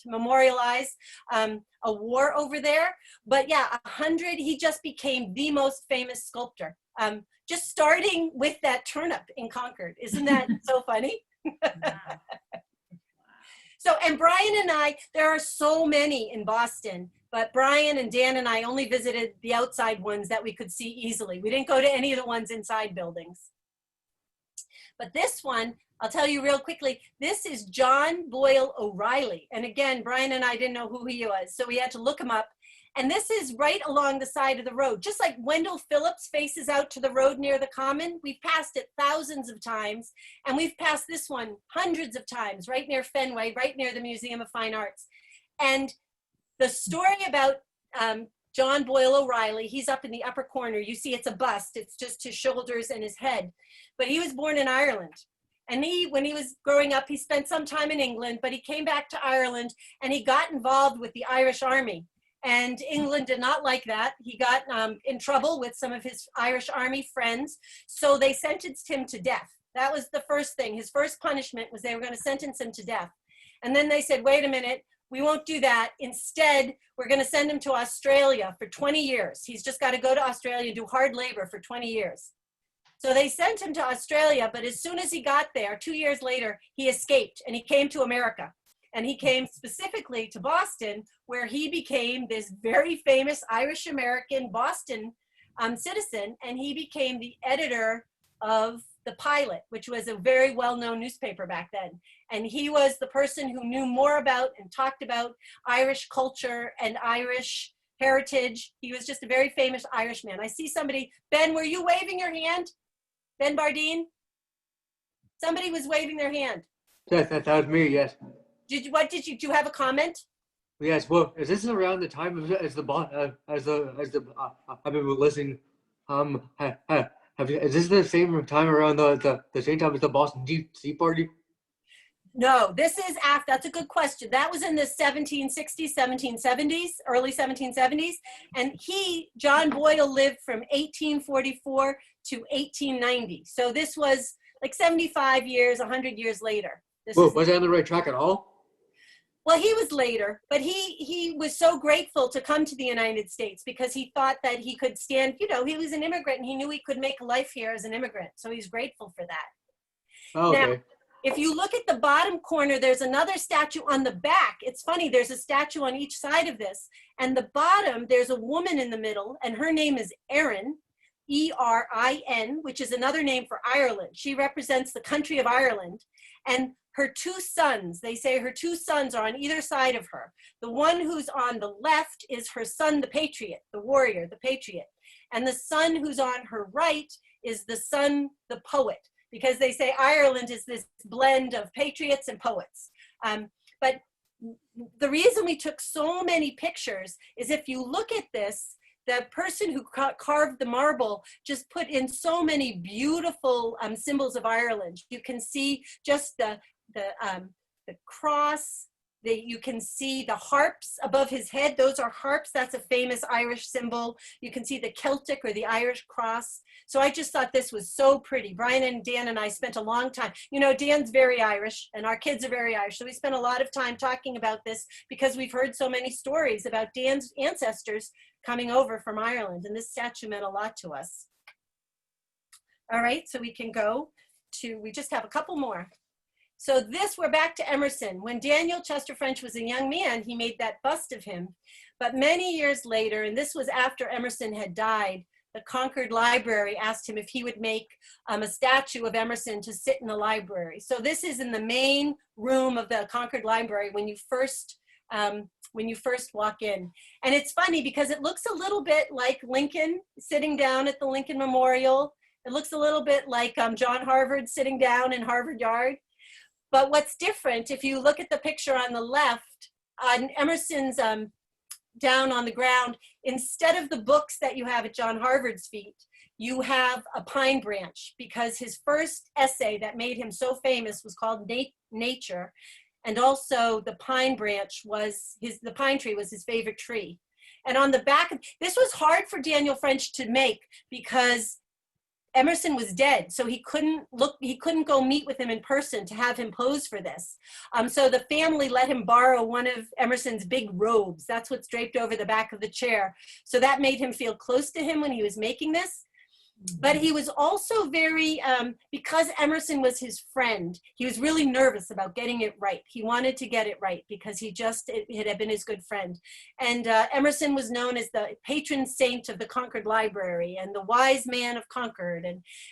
memorialize a war over there. But yeah, 100, he just became the most famous sculptor. Just starting with that turnip in Concord. Isn't that so funny? So, and Brian and I, there are so many in Boston, but Brian and Dan and I only visited the outside ones that we could see easily. We didn't go to any of the ones inside buildings. But this one, I'll tell you real quickly, this is John Boyle O'Reilly. And again, Brian and I didn't know who he was, so we had to look him up. And this is right along the side of the road. Just like Wendell Phillips faces out to the road near the Common, we've passed it thousands of times. And we've passed this one hundreds of times, right near Fenway, right near the Museum of Fine Arts. And the story about John Boyle O'Reilly, he's up in the upper corner. You see it's a bust. It's just his shoulders and his head. But he was born in Ireland. And when he was growing up, he spent some time in England, but he came back to Ireland and he got involved with the Irish Army. And England did not like that. He got in trouble with some of his Irish army friends. So they sentenced him to death. That was the first thing. His first punishment was they were going to sentence him to death. And then they said, wait a minute, we won't do that. Instead, we're going to send him to Australia for 20 years. He's just got to go to Australia and do hard labor for 20 years. So they sent him to Australia, but as soon as he got there, 2 years later, he escaped and he came to America. And he came specifically to Boston, where he became this very famous Irish-American Boston citizen, and he became the editor of The Pilot, which was a very well-known newspaper back then. And he was the person who knew more about and talked about Irish culture and Irish heritage. He was just a very famous Irishman. I see somebody, Ben, were you waving your hand? Ben Bardine? Somebody was waving their hand. Yes, that was me, yes. Do you have a comment? Yes, well, is this around the time as I've been listening, is this the same time around the same time as the Boston Tea Party? No, this is after. That's a good question. That was in the 1760s, 1770s, early 1770s. And John Boyle, lived from 1844 to 1890. So this was like 75 years, 100 years later. Was I on the right track at all? Well, he was later, but he was so grateful to come to the United States because he thought that he could stand, he was an immigrant and he knew he could make a life here as an immigrant. So he's grateful for that. Okay. Now, if you look at the bottom corner, there's another statue on the back. It's funny, there's a statue on each side of this. And the bottom, there's a woman in the middle, and her name is Erin, E-R-I-N, which is another name for Ireland. She represents the country of Ireland. And her two sons, they say her two sons are on either side of her. The one who's on the left is her son, the patriot, the warrior, the patriot. And the son who's on her right is the son, the poet, because they say Ireland is this blend of patriots and poets. But the reason we took so many pictures is if you look at this, the person who carved the marble just put in so many beautiful symbols of Ireland. You can see just the cross, you can see the harps above his head. Those are harps. That's a famous Irish symbol. You can see the Celtic or the Irish cross. So I just thought this was so pretty. Brian and Dan and I spent a long time. Dan's very Irish and our kids are very Irish. So we spent a lot of time talking about this because we've heard so many stories about Dan's ancestors coming over from Ireland. And this statue meant a lot to us. All right, so we can go to, we just have a couple more. So we're back to Emerson. When Daniel Chester French was a young man, he made that bust of him. But many years later, and this was after Emerson had died, the Concord Library asked him if he would make a statue of Emerson to sit in the library. So this is in the main room of the Concord Library when you first walk in. And it's funny because it looks a little bit like Lincoln sitting down at the Lincoln Memorial. It looks a little bit like John Harvard sitting down in Harvard Yard. But what's different, if you look at the picture on the left, on Emerson's down on the ground, instead of the books that you have at John Harvard's feet, you have a pine branch, because his first essay that made him so famous was called Nature. And also the pine branch was the pine tree was his favorite tree. And on the back, this was hard for Daniel French to make because Emerson was dead, so he couldn't go meet with him in person to have him pose for this. So the family let him borrow one of Emerson's big robes. That's what's draped over the back of the chair. So that made him feel close to him when he was making this. But he was also very, because Emerson was his friend, he was really nervous about getting it right. He wanted to get it right because it had been his good friend. And Emerson was known as the patron saint of the Concord Library and the wise man of Concord.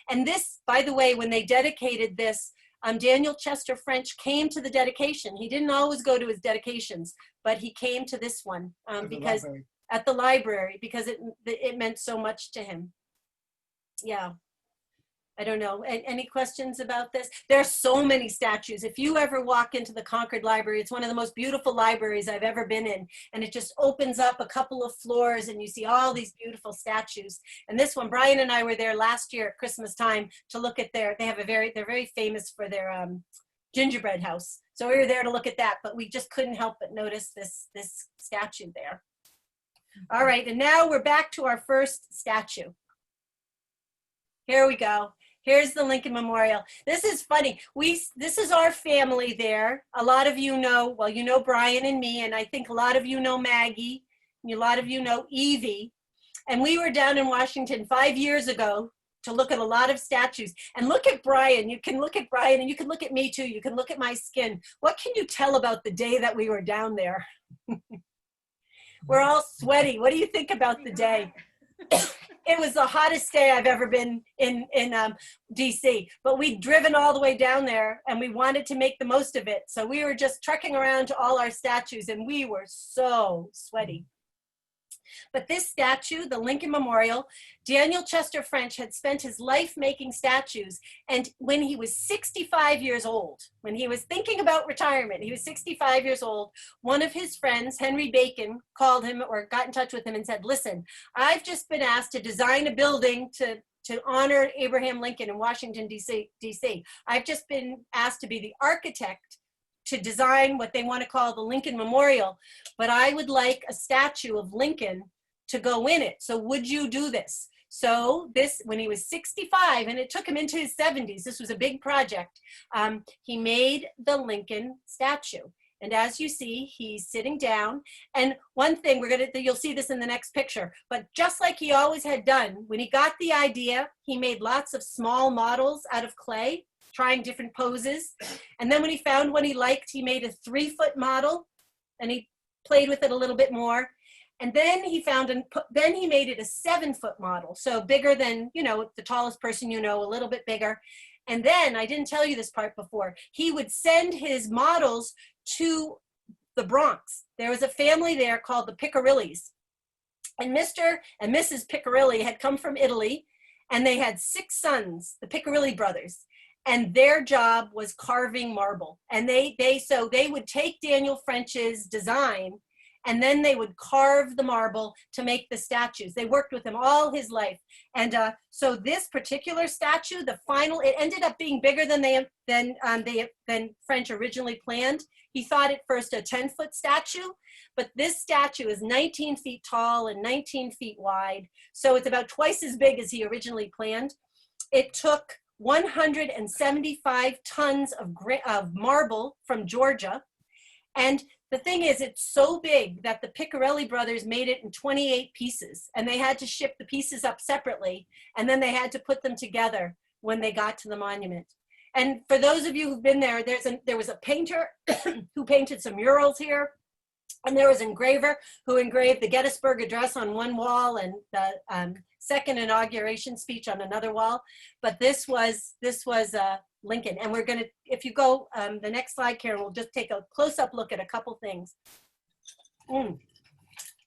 And this, by the way, when they dedicated this, Daniel Chester French came to the dedication. He didn't always go to his dedications, but he came to this one because at the library, because it meant so much to him. Yeah, I don't know. Any questions about this? There are so many statues. If you ever walk into the Concord Library, it's one of the most beautiful libraries I've ever been in. And it just opens up a couple of floors and you see all these beautiful statues. And this one, Brian and I were there last year at Christmas time to look at they're very famous for their gingerbread house. So we were there to look at that, but we just couldn't help but notice this statue there. All right, and now we're back to our first statue. Here we go. Here's the Lincoln Memorial. This is funny. This is our family there. A lot of you know, well, you know Brian and me, and I think a lot of you know Maggie, and a lot of you know Evie. And we were down in Washington 5 years ago to look at a lot of statues. And look at Brian. You can look at Brian, and you can look at me too. You can look at my skin. What can you tell about the day that we were down there? We're all sweaty. What do you think about the day? It was the hottest day I've ever been in DC, but we'd driven all the way down there and we wanted to make the most of it. So we were just trekking around to all our statues and we were so sweaty. But this statue, the Lincoln Memorial, Daniel Chester French had spent his life making statues. And when he was 65 years old, when he was thinking about retirement, he was 65 years old, one of his friends, Henry Bacon, called him or got in touch with him and said, listen, I've just been asked to design a building to honor Abraham Lincoln in Washington, D.C. I've just been asked to be the architect to design what they want to call the Lincoln Memorial, but I would like a statue of Lincoln to go in it. So would you do this? So this, when he was 65, and it took him into his 70s, this was a big project, he made the Lincoln statue. And as you see, he's sitting down. And one thing, you'll see this in the next picture, but just like he always had done, when he got the idea, he made lots of small models out of clay, trying different poses. And then when he found one he liked, he made a 3-foot model and he played with it a little bit more. And then he made it a 7-foot model. So bigger than, the tallest person, a little bit bigger. And then, I didn't tell you this part before, he would send his models to the Bronx. There was a family there called the Piccarillis. And Mr. and Mrs. Piccarilli had come from Italy and they had 6 sons, the Piccarilli brothers. And their job was carving marble. And they would take Daniel French's design and then they would carve the marble to make the statues. They worked with him all his life. And so this particular statue, it ended up being bigger than French originally planned. He thought at first a 10-foot statue, but this statue is 19 feet tall and 19 feet wide. So it's about twice as big as he originally planned. It took 175 tons of marble from Georgia. And the thing is, it's so big that the Piccarilli brothers made it in 28 pieces, and they had to ship the pieces up separately, and then they had to put them together when they got to the monument. And for those of you who've been there, there was a painter who painted some murals here, and there was an engraver who engraved the Gettysburg Address on one wall and the second inauguration speech on another wall. But this was Lincoln. And we're going to, if you go the next slide, Karen, we'll just take a close-up look at a couple things.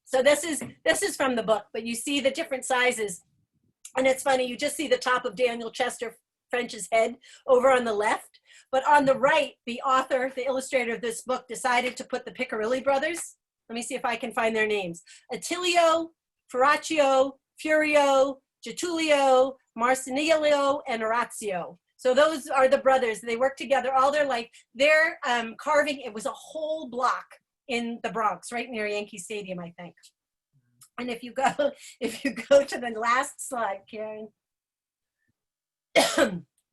So this is from the book, but you see the different sizes. And it's funny, you just see the top of Daniel Chester French's head over on the left. But on the right, the author, the illustrator of this book, decided to put the Piccarilli brothers. Let me see if I can find their names. Attilio, Ferraccio, Furio, Getulio, Marcinilio, and Orazio. So those are the brothers. They worked together all their life. Their carving, it was a whole block in the Bronx, right near Yankee Stadium, I think. And if you go to the last slide, Karen.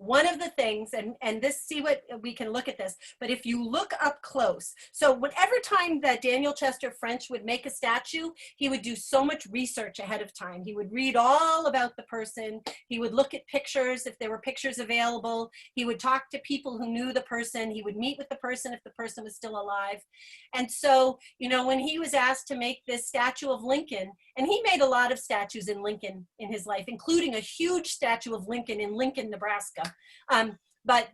One of the things, and this, see what we can look at this, but if you look up close, so whatever time that Daniel Chester French would make a statue, he would do so much research ahead of time. He would read all about the person. He would look at pictures if there were pictures available. He would talk to people who knew the person. He would meet with the person if the person was still alive. And so, when he was asked to make this statue of Lincoln, and he made a lot of statues in Lincoln in his life, including a huge statue of Lincoln in Lincoln, Nebraska. But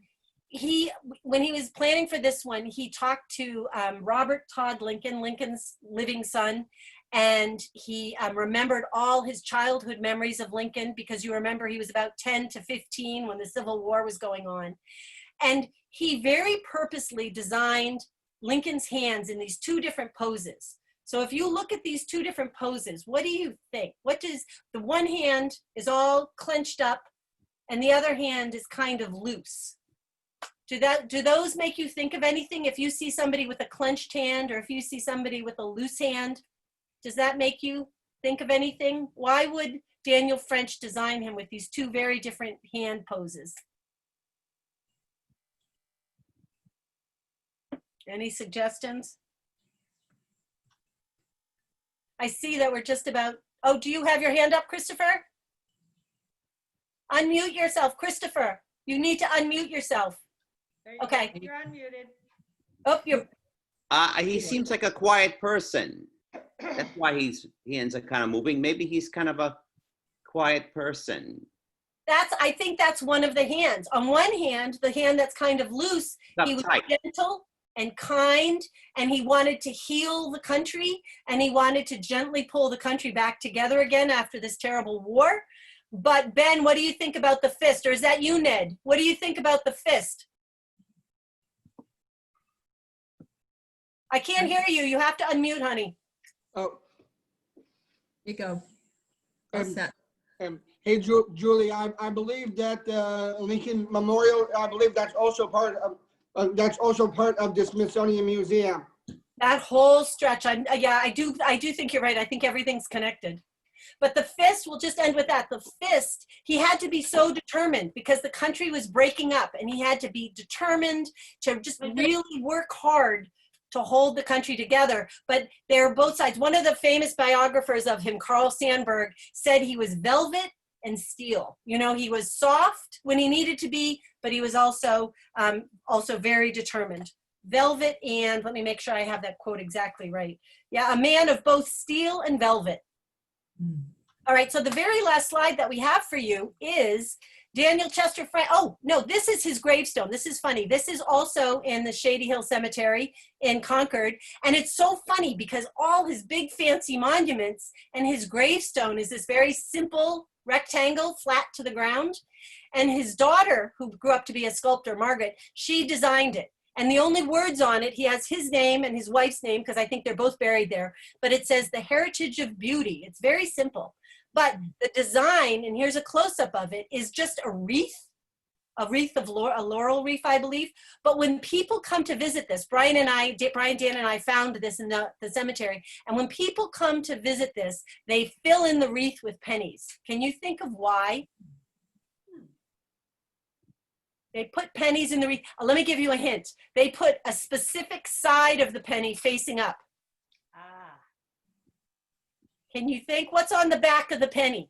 when he was planning for this one, he talked to Robert Todd Lincoln, Lincoln's living son, and he remembered all his childhood memories of Lincoln, because you remember he was about 10 to 15 when the Civil War was going on. And he very purposely designed Lincoln's hands in these 2 different poses. So if you look at these 2 different poses, what do you think? The one hand is all clenched up and the other hand is kind of loose. Do those make you think of anything? If you see somebody with a clenched hand or if you see somebody with a loose hand, Does that make you think of anything? Why would Daniel French design him with these two very different hand poses? Any suggestions? I see that we're just about, oh, do you have your hand up, Christopher? Unmute yourself, Christopher. You need to unmute yourself. There you Okay. go. You're unmuted. Oh, you're, He seems like a quiet person. That's why he ends up kind of moving. Maybe he's kind of a quiet person. I think that's one of the hands. On one hand, the hand that's kind of loose, he was Uptight. gentle and kind, and he wanted to heal the country, and he wanted to gently pull the country back together again after this terrible war. But Ben, what do you think about the fist? Or is that you, Ned? What do you think about the fist? I can't hear you. You have to unmute, honey. Oh, You go. What's that? hey, Julie, I believe that Lincoln Memorial, I believe that's also part of the Smithsonian Museum. That whole stretch, yeah, I do think you're right. I think everything's connected. But the fist, we'll just end with that. The fist, he had to be so determined because the country was breaking up, and he had to be determined to just really work hard to hold the country together. But they're both sides. One of the famous biographers of him, Carl Sandburg, said he was velvet and steel. You know, he was soft when he needed to be, but he was also very determined. Velvet and, let me make sure I have that quote exactly right. Yeah, a man of both steel and velvet. All right, so the very last slide that we have for you is Daniel Chester French. Oh, no, this is his gravestone. This is funny. This is also in the Shady Hill Cemetery in Concord. And it's so funny because all his big fancy monuments and his gravestone is this very simple rectangle, flat to the ground. And his daughter, who grew up to be a sculptor, Margaret, she designed it. And the only words on it, he has his name and his wife's name, because I think they're both buried there, but it says the heritage of beauty. It's very simple. But the design, and here's a close-up of it, is just a wreath of a laurel wreath, I believe. But when people come to visit this, Brian, Dan, and I found this in the cemetery. And when people come to visit this, they fill in the wreath with pennies. Can you think of why? They put pennies in the wreath. Let me give you a hint. They put a specific side of the penny facing up. Ah. Can you think what's on the back of the penny?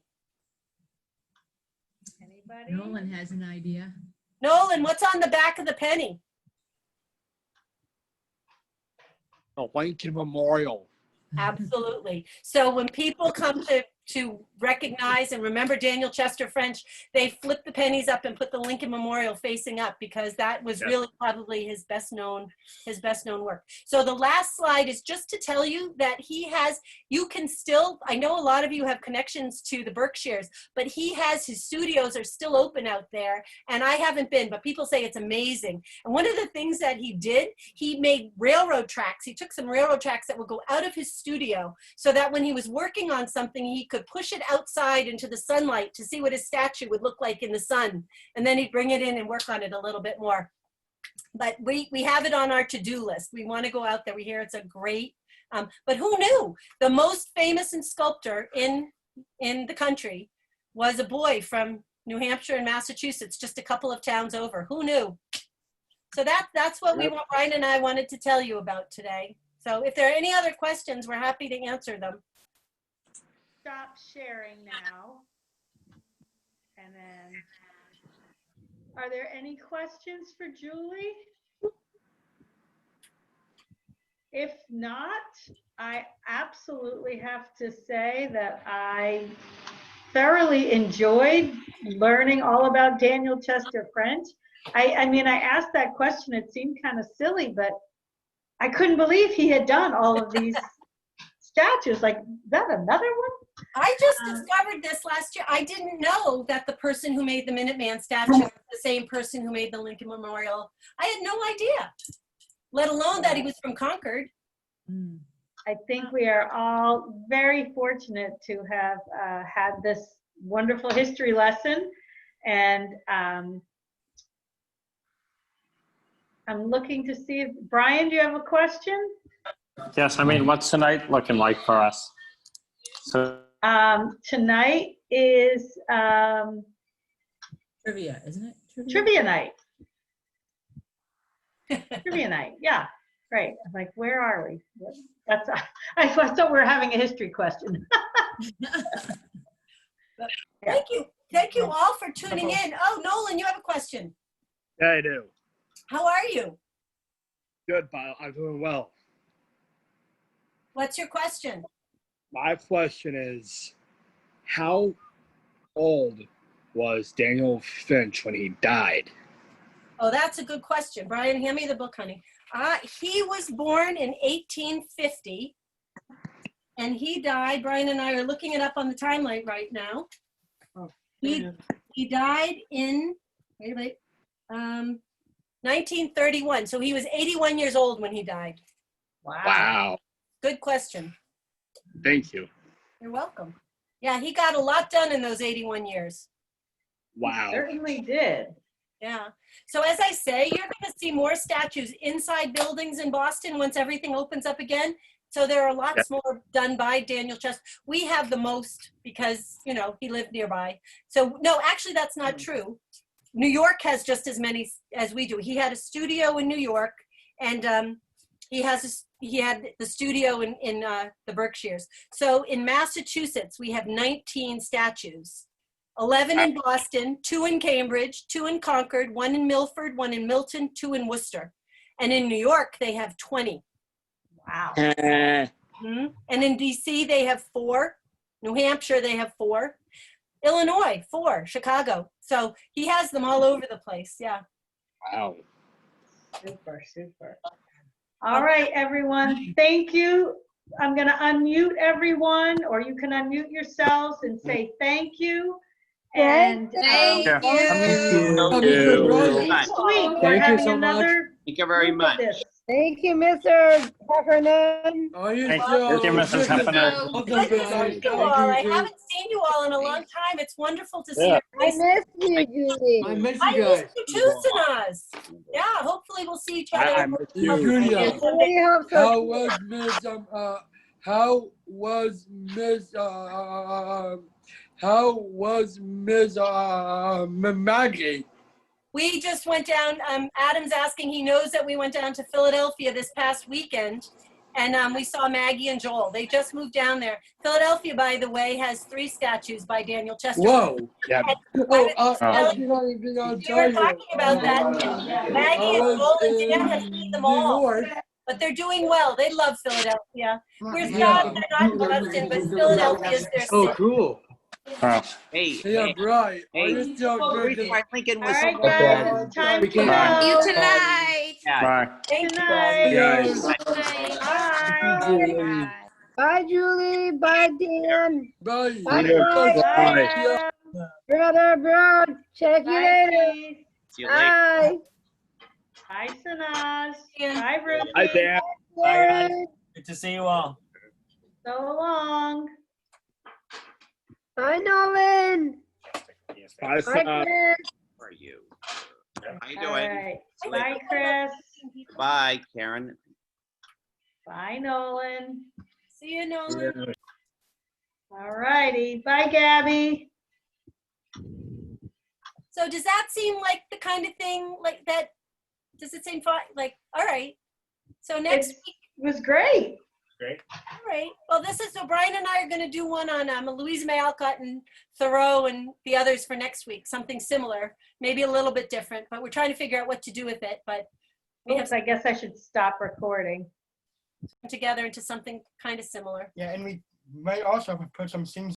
Anybody? Nolan has an idea. Nolan, what's on the back of the penny? The Lincoln Memorial. Absolutely. So when people come to recognize and remember Daniel Chester French, they flip the pennies up and put the Lincoln Memorial facing up, because that was really probably his best known work. So the last slide is just to tell you that you can still, I know a lot of you have connections to the Berkshires, but his studios are still open out there, and I haven't been, but people say it's amazing. And one of the things that he did, he made railroad tracks. He took some railroad tracks that would go out of his studio so that when he was working on something, he could push it outside into the sunlight to see what his statue would look like in the sun. And then he'd bring it in and work on it a little bit more. But we have it on our to-do list. We want to go out there. We hear it's a great, but who knew? The most famous sculptor in the country was a boy from New Hampshire and Massachusetts, just a couple of towns over. Who knew? So that's what Brian and I wanted to tell you about today. So if there are any other questions, we're happy to answer them. Stop sharing now. And then, are there any questions for Julie? If not, I absolutely have to say that I thoroughly enjoyed learning all about Daniel Chester French. I mean, I asked that question, it seemed kind of silly, but I couldn't believe he had done all of these statues. Like, is that another one? I just discovered this last year. I didn't know that the person who made the Minuteman statue was the same person who made the Lincoln Memorial. I had no idea, let alone that he was from Concord. I think we are all very fortunate to have had this wonderful history lesson. And I'm looking to see if, Brian, do you have a question? Yes, I mean, what's tonight looking like for us? So Tonight is Trivia, isn't it? trivia night. Trivia night, yeah, right. I'm like, where are we? That's, I thought we were having a history question. Thank you. Thank you all for tuning in. Oh, Nolan, you have a question. Yeah, I do. How are you? Good, but I'm doing well. What's your question? My question is, how old was Daniel Finch when he died? Oh, that's a good question. Brian, hand me the book, honey. He was born in 1850, and he died. Brian and I are looking it up on the timeline right now. He died in, wait, 1931. So he was 81 years old when he died. Wow. Good question. Thank you. You're welcome. Yeah, he got a lot done in those 81 years. Wow. Certainly did. Yeah. So as I say, you're going to see more statues inside buildings in Boston once everything opens up again. So there are lots more done by Daniel Chester. We have the most because, you know, he lived nearby. So no, actually that's not true. New York has just as many as we do. He had a studio in New York, and he had the studio in the Berkshires. So in Massachusetts, we have 19 statues. 11 in Boston, 2 in Cambridge, 2 in Concord, 1 in Milford, 1 in Milton, 2 in Worcester. And in New York, they have 20. Wow. Mm-hmm. And in DC, they have 4. New Hampshire, they have 4. Illinois, 4. Chicago. So he has them all over the place. Yeah. Wow. Super, super. All right, everyone. Thank you. I'm going to unmute everyone, or you can unmute yourselves and say thank you. And Thank Yeah. you. next week, we're Thank you having so much. another Thank you very group of much. this. Thank you, Mr. Heffernan. Are you Thank sure? you, Mrs. Heffernan. Welcome, Good to guys. see you all. I haven't seen you all in a long time. It's wonderful to see Yeah. your I faces. miss you, Julie. I miss I you miss guys. you too, Sanaz. Yeah, hopefully we'll see each other. I miss you. Julia. I really hope so. How was Miss Maggie? We just went down, Adam's asking, he knows that we went down to Philadelphia this past weekend, and we saw Maggie and Joel. They just moved down there. Philadelphia, by the way, has 3 statues by Daniel Chester. Whoa. Yeah. Oh, I We did not even were tell you. talking about that. Maggie I and was Joel and Dan have in seen them New all, York. but they're doing well. They love Philadelphia. We're Yeah. sad they're not in Boston, but Philadelphia is their Oh, city. cool. Oh. Hey, Yeah, hey, right. Are hey. you still drinking? Abraham Lincoln All was right, the guys, it's time to Weekend. Bye. go. Tonight. Yeah. Bye. Thank you. Good Guys. night. Bye. Bye, Julie. Bye, Dan. Bye. Bye, Yeah. Mike. Bye, Bye. Adam. Brother, bro. Check you Bye, later. Keith. See you later. Bye. Bye, Sanaz. Dan. Bye, Ruthie. Hi, Dan. Bye, guys. Good to see you all. So long. Bye, Nolan. Bye, Bye, Sam. Chris. How are you? How you All doing? right. Bye, Chris. Bye, Karen. Bye, Nolan. See you, Nolan. All righty. Bye, Gabby. So does that seem like the kind of thing like that? Does it seem fine? Like, all right. So next It week, was great. Great. all right. Well, so Brian and I are going to do one on Louise May Alcott and Thoreau and the others for next week. Something similar, maybe a little bit different, but we're trying to figure out what to do with it. But we have Oops, I guess I should stop recording. come together into something kind of similar. Yeah, and we might also put some scenes